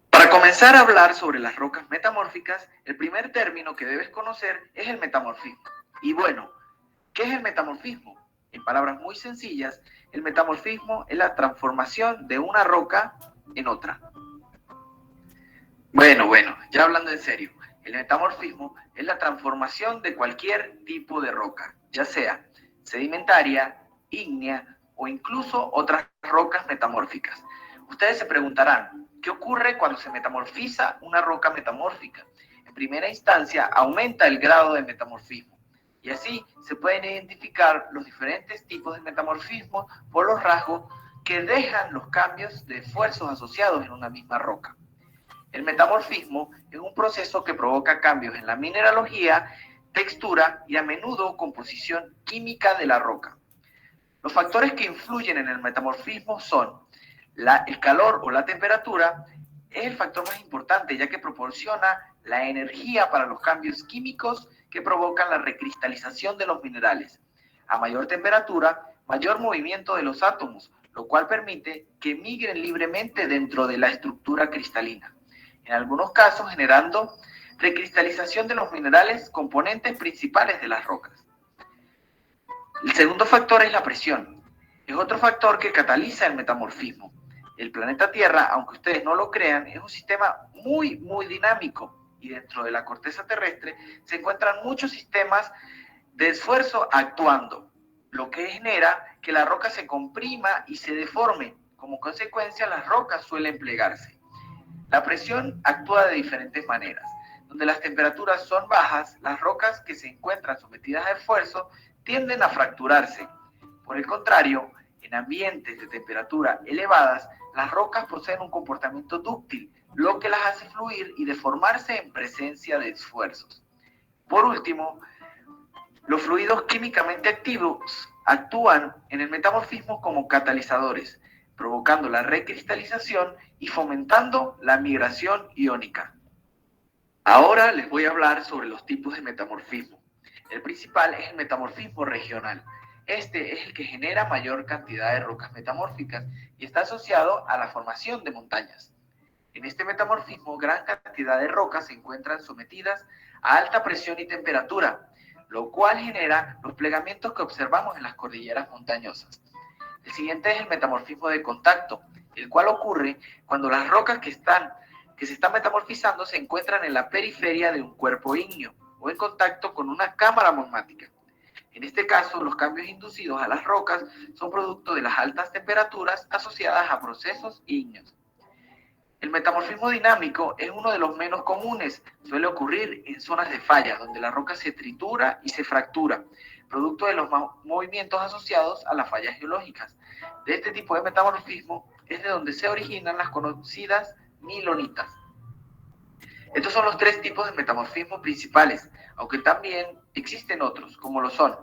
Para comenzar a hablar sobre las rocas metamórficas, el primer término que debes conocer es el metamorfismo. Y bueno, ¿qué es el metamorfismo? En palabras muy sencillas, el metamorfismo es la transformación de una roca en otra. Bueno, ya hablando en serio, el metamorfismo es la transformación de cualquier tipo de roca, ya sea sedimentaria, ígnea o incluso otras rocas metamórficas. Ustedes se preguntarán, ¿qué ocurre cuando se metamorfiza una roca metamórfica? En primera instancia, aumenta el grado de metamorfismo. Y así se pueden identificar los diferentes tipos de metamorfismo por los rasgos que dejan los cambios de esfuerzos asociados en una misma roca. El metamorfismo es un proceso que provoca cambios en la mineralogía, textura y a menudo composición química de la roca. Los factores que influyen en el metamorfismo son el calor o la temperatura. Es el factor más importante ya que proporciona la energía para los cambios químicos que provocan la recristalización de los minerales. A mayor temperatura, mayor movimiento de los átomos, lo cual permite que migren libremente dentro de la estructura cristalina. En algunos casos generando recristalización de los minerales componentes principales de las rocas. El segundo factor es la presión. Es otro factor que cataliza el metamorfismo. El planeta Tierra, aunque ustedes no lo crean, es un sistema muy dinámico y dentro de la corteza terrestre se encuentran muchos sistemas de esfuerzo actuando, lo que genera que la roca se comprima y se deforme. Como consecuencia, las rocas suelen plegarse. La presión actúa de diferentes maneras. Donde las temperaturas son bajas, las rocas que se encuentran sometidas a esfuerzo tienden a fracturarse. Por el contrario, en ambientes de temperatura elevadas, las rocas poseen un comportamiento dúctil, lo que las hace fluir y deformarse en presencia de esfuerzos. Por último, los fluidos químicamente activos actúan en el metamorfismo como catalizadores, provocando la recristalización y fomentando la migración iónica. Ahora les voy a hablar sobre los tipos de metamorfismo. El principal es el metamorfismo regional. Este es el que genera mayor cantidad de rocas metamórficas y está asociado a la formación de montañas. En este metamorfismo, gran cantidad de rocas se encuentran sometidas a alta presión y temperatura. lo cual genera los plegamientos que observamos en las cordilleras montañosas. El siguiente es el metamorfismo de contacto, el cual ocurre cuando las rocas que se están metamorfizando se encuentran en la periferia de un cuerpo ígneo o en contacto con una cámara magmática. En este caso, los cambios inducidos a las rocas son producto de las altas temperaturas asociadas a procesos ígneos. El metamorfismo dinámico es uno de los menos comunes. Suele ocurrir en zonas de falla, donde la roca se tritura y se fractura, producto de los movimientos asociados a las fallas geológicas. De este tipo de metamorfismo es de donde se originan las conocidas milonitas. Estos son los tres tipos de metamorfismo principales, aunque también existen otros, como lo son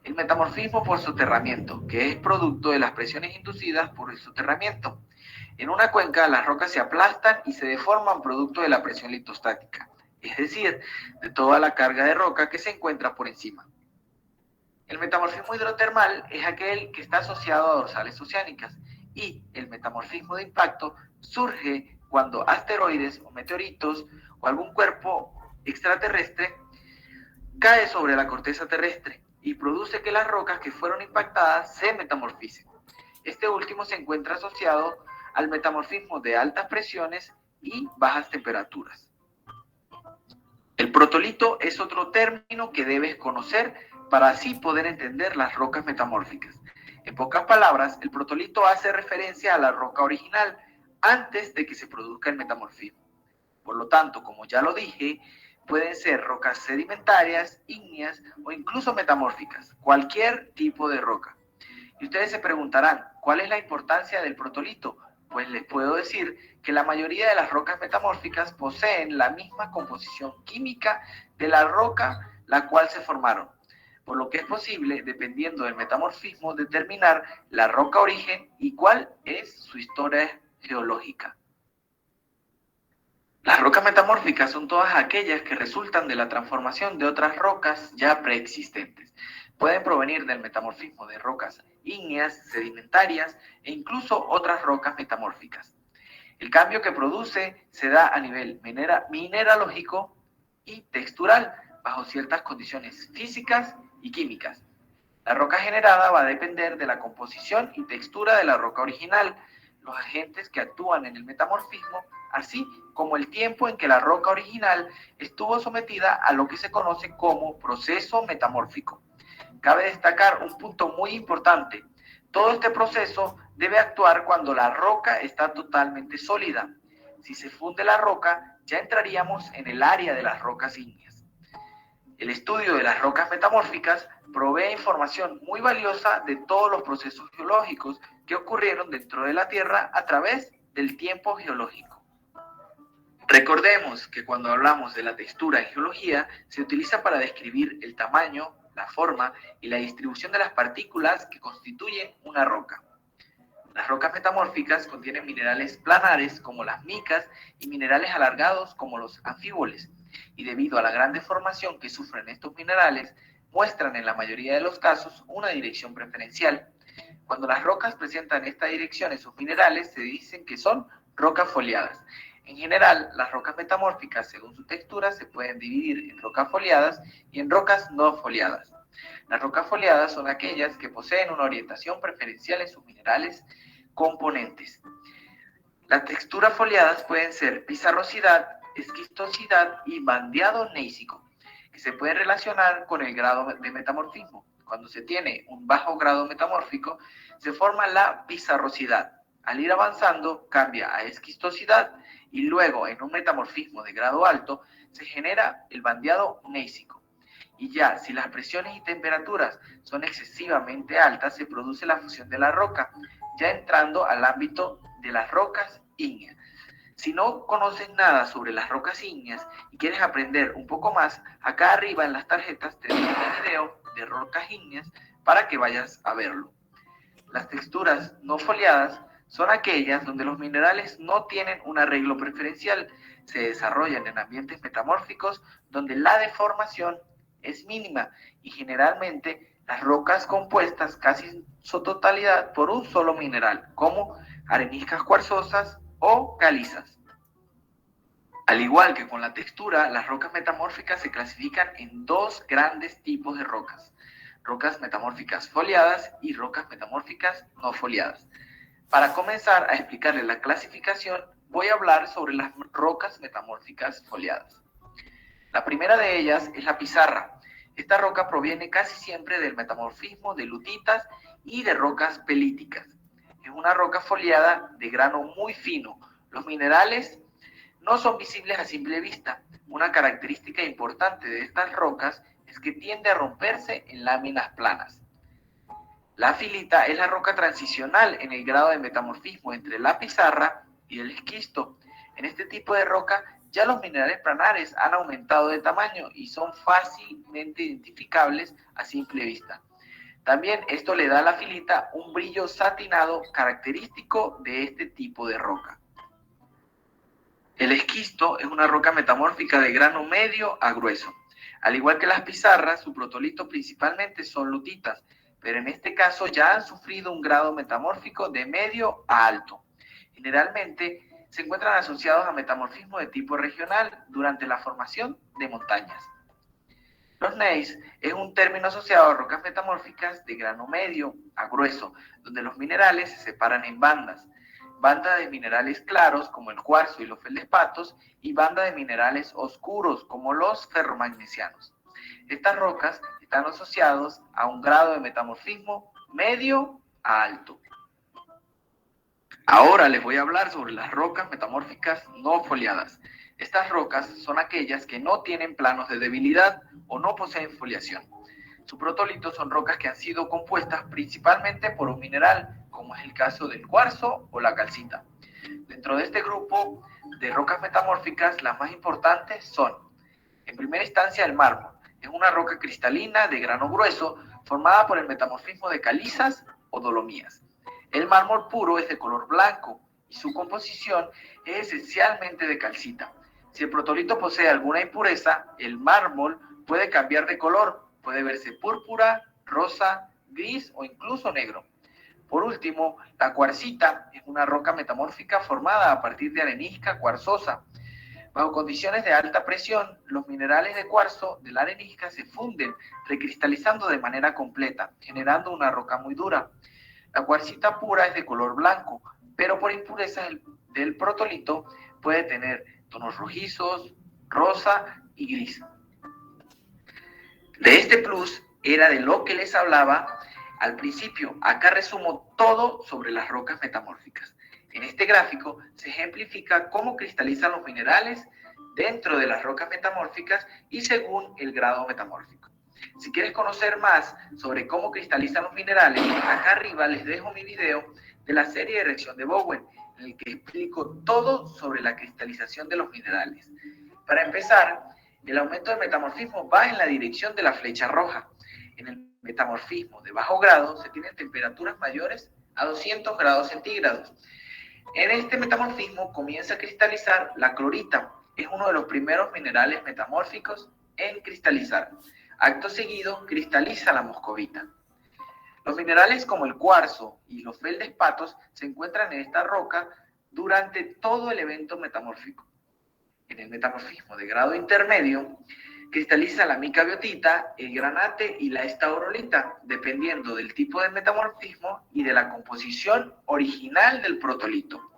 el metamorfismo por soterramiento, que es producto de las presiones inducidas por el soterramiento. En una cuenca, las rocas se aplastan y se deforman producto de la presión litostática, es decir, de toda la carga de roca que se encuentra por encima. El metamorfismo hidrotermal es aquel que está asociado a dorsales oceánicas, y el metamorfismo de impacto surge cuando asteroides o meteoritos o algún cuerpo extraterrestre cae sobre la corteza terrestre y produce que las rocas que fueron impactadas se metamorficen. Este último se encuentra asociado al metamorfismo de altas presiones y bajas temperaturas. El protolito es otro término que debes conocer para así poder entender las rocas metamórficas. En pocas palabras, el protolito hace referencia a la roca original antes de que se produzca el metamorfismo. Por lo tanto, como ya lo dije, pueden ser rocas sedimentarias, ígneas o incluso metamórficas, cualquier tipo de roca. Y ustedes se preguntarán, ¿cuál es la importancia del protolito? Pues les puedo decir que la mayoría de las rocas metamórficas poseen la misma composición química de la roca la cual se formaron, por lo que es posible, dependiendo del metamorfismo, determinar la roca origen y cuál es su historia geológica. Las rocas metamórficas son todas aquellas que resultan de la transformación de otras rocas ya preexistentes. Pueden provenir del metamorfismo de rocas ígneas, sedimentarias e incluso otras rocas metamórficas. El cambio que produce se da a nivel mineralógico y textural, bajo ciertas condiciones físicas y químicas. La roca generada va a depender de la composición y textura de la roca original, los agentes que actúan en el metamorfismo, así como el tiempo en que la roca original estuvo sometida a lo que se conoce como proceso metamórfico. Cabe destacar un punto muy importante. Todo este proceso debe actuar cuando la roca está totalmente sólida. Si se funde la roca, ya entraríamos en el área de las rocas ígneas. El estudio de las rocas metamórficas provee información muy valiosa de todos los procesos geológicos que ocurrieron dentro de la Tierra a través del tiempo geológico. Recordemos que cuando hablamos de la textura en geología, se utiliza para describir el tamaño, la forma y la distribución de las partículas que constituyen una roca. Las rocas metamórficas contienen minerales planares como las micas y minerales alargados como los anfíboles, y debido a la gran deformación que sufren estos minerales, muestran en la mayoría de los casos una dirección preferencial. Cuando las rocas presentan esta dirección en sus minerales, se dicen que son rocas foliadas. En general, las rocas metamórficas, según su textura, se pueden dividir en rocas foliadas y en rocas no foliadas. Las rocas foliadas son aquellas que poseen una orientación preferencial en sus minerales componentes. Las texturas foliadas pueden ser pizarrosidad, esquistosidad y bandeado gneísico, que se pueden relacionar con el grado de metamorfismo. Cuando se tiene un bajo grado metamórfico, se forma la pizarrosidad. Al ir avanzando, cambia a esquistosidad y luego, en un metamorfismo de grado alto, se genera el bandeado gneísico. Y ya, si las presiones y temperaturas son excesivamente altas, se produce la fusión de la roca, ya entrando al ámbito de las rocas ígneas. Si no conoces nada sobre las rocas ígneas y quieres aprender un poco más, acá arriba en las tarjetas te dejo un video de rocas ígneas para que vayas a verlo. Las texturas no foliadas son aquellas donde los minerales no tienen un arreglo preferencial, se desarrollan en ambientes metamórficos donde la deformación es mínima y generalmente las rocas compuestas casi en su totalidad por un solo mineral, como areniscas cuarzosas o calizas. Al igual que con la textura, las rocas metamórficas se clasifican en dos grandes tipos de rocas: rocas metamórficas foliadas y rocas metamórficas no foliadas. Para comenzar a explicarles la clasificación, voy a hablar sobre las rocas metamórficas foliadas. La primera de ellas es la pizarra. Esta roca proviene casi siempre del metamorfismo de lutitas y de rocas pelíticas. Es una roca foliada de grano muy fino. Los minerales no son visibles a simple vista. Una característica importante de estas rocas es que tiende a romperse en láminas planas. La filita es la roca transicional en el grado de metamorfismo entre la pizarra y el esquisto. En este tipo de roca ya los minerales planares han aumentado de tamaño y son fácilmente identificables a simple vista. También esto le da a la filita un brillo satinado característico de este tipo de roca. El esquisto es una roca metamórfica de grano medio a grueso. Al igual que las pizarras, su protolito principalmente son lutitas, pero en este caso ya han sufrido un grado metamórfico de medio a alto. Generalmente se encuentran asociados a metamorfismo de tipo regional durante la formación de montañas. Los gneiss es un término asociado a rocas metamórficas de grano medio a grueso, donde los minerales se separan en bandas. Banda de minerales claros como el cuarzo y los feldespatos y banda de minerales oscuros como los ferromagnesianos. Estas rocas están asociados a un grado de metamorfismo medio a alto. Ahora les voy a hablar sobre las rocas metamórficas no foliadas. Estas rocas son aquellas que no tienen planos de debilidad o no poseen foliación. Su protolito son rocas que han sido compuestas principalmente por un mineral, como es el caso del cuarzo o la calcita. Dentro de este grupo de rocas metamórficas, las más importantes son, en primera instancia, el mármol. Es una roca cristalina de grano grueso formada por el metamorfismo de calizas o dolomías. El mármol puro es de color blanco y su composición es esencialmente de calcita. Si el protolito posee alguna impureza, el mármol puede cambiar de color, puede verse púrpura, rosa, gris o incluso negro. Por último, la cuarcita es una roca metamórfica formada a partir de arenisca cuarzosa. Bajo condiciones de alta presión, los minerales de cuarzo de la arenisca se funden, recristalizando de manera completa, generando una roca muy dura. La cuarcita pura es de color blanco, pero por impurezas del protolito puede tener tonos rojizos, rosa y gris. De este plus era de lo que les hablaba al principio. Acá resumo todo sobre las rocas metamórficas. En este gráfico se ejemplifica cómo cristalizan los minerales dentro de las rocas metamórficas y según el grado metamórfico. Si quieres conocer más sobre cómo cristalizan los minerales, acá arriba les dejo mi video de la serie de reacción de Bowen, en el que explico todo sobre la cristalización de los minerales. Para empezar, el aumento del metamorfismo va en la dirección de la flecha roja. En el metamorfismo de bajo grado se tienen temperaturas mayores a 200 grados centígrados. En este metamorfismo comienza a cristalizar la clorita. Es uno de los primeros minerales metamórficos en cristalizar. Acto seguido, cristaliza la moscovita. Los minerales como el cuarzo y los feldespatos se encuentran en esta roca durante todo el evento metamórfico. En el metamorfismo de grado intermedio, cristaliza la mica biotita, el granate y la estaurolita, dependiendo del tipo de metamorfismo y de la composición original del protolito.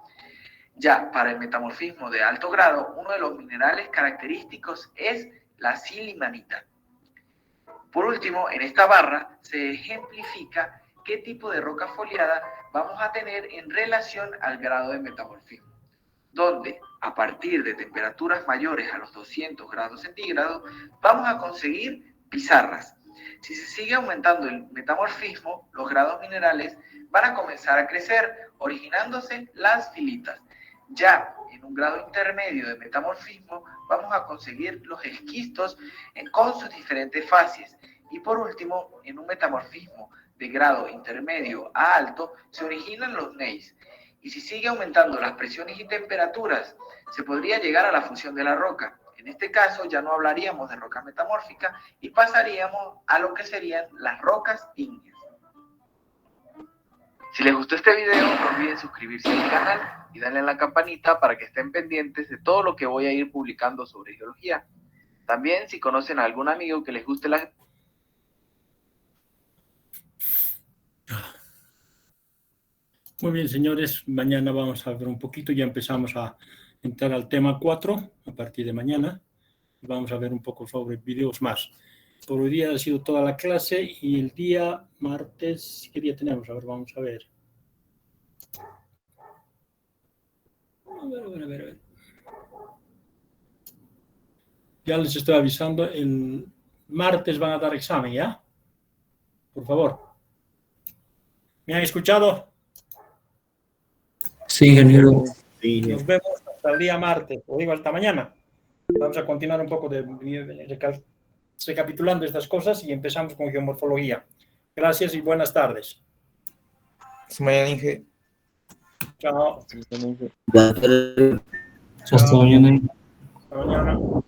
Ya para el metamorfismo de alto grado, uno de los minerales característicos es la silimanita. Por último, en esta barra se ejemplifica qué tipo de roca foliada vamos a tener en relación al grado de metamorfismo, donde a partir de temperaturas mayores a los 200 grados centígrados vamos a conseguir pizarras. Si se sigue aumentando el metamorfismo, los grados minerales van a comenzar a crecer, originándose las filitas. Ya en un grado intermedio de metamorfismo vamos a conseguir los esquistos con sus diferentes fases. Y por último, en un metamorfismo de grado intermedio a alto se originan los gneiss. Y si sigue aumentando las presiones y temperaturas, se podría llegar a la fusión de la roca. En este caso ya no hablaríamos de roca metamórfica y pasaríamos a lo que serían las rocas ígneas. Si les gustó este video, no olviden suscribirse al canal y denle a la campanita para que estén pendientes de todo lo que voy a ir publicando sobre geología. También, si conocen a algún amigo que les guste la... Muy bien, señores, mañana vamos a ver un poquito, ya empezamos a entrar al tema 4 a partir de mañana. Vamos a ver un poco sobre videos más. Por hoy día ha sido toda la clase y el día martes, ¿qué día tenemos? A ver, vamos a ver. A ver. Ya les estoy avisando, el martes van a dar examen, ¿ya? Por favor. ¿Me han escuchado? Sí, ingeniero. Nos vemos hasta el día martes, o digo hasta mañana. Vamos a continuar un poco recapitulando estas cosas y empezamos con geomorfología. Gracias y buenas tardes. Hasta mañana, Inge. Chao. Hasta mañana. Hasta mañana.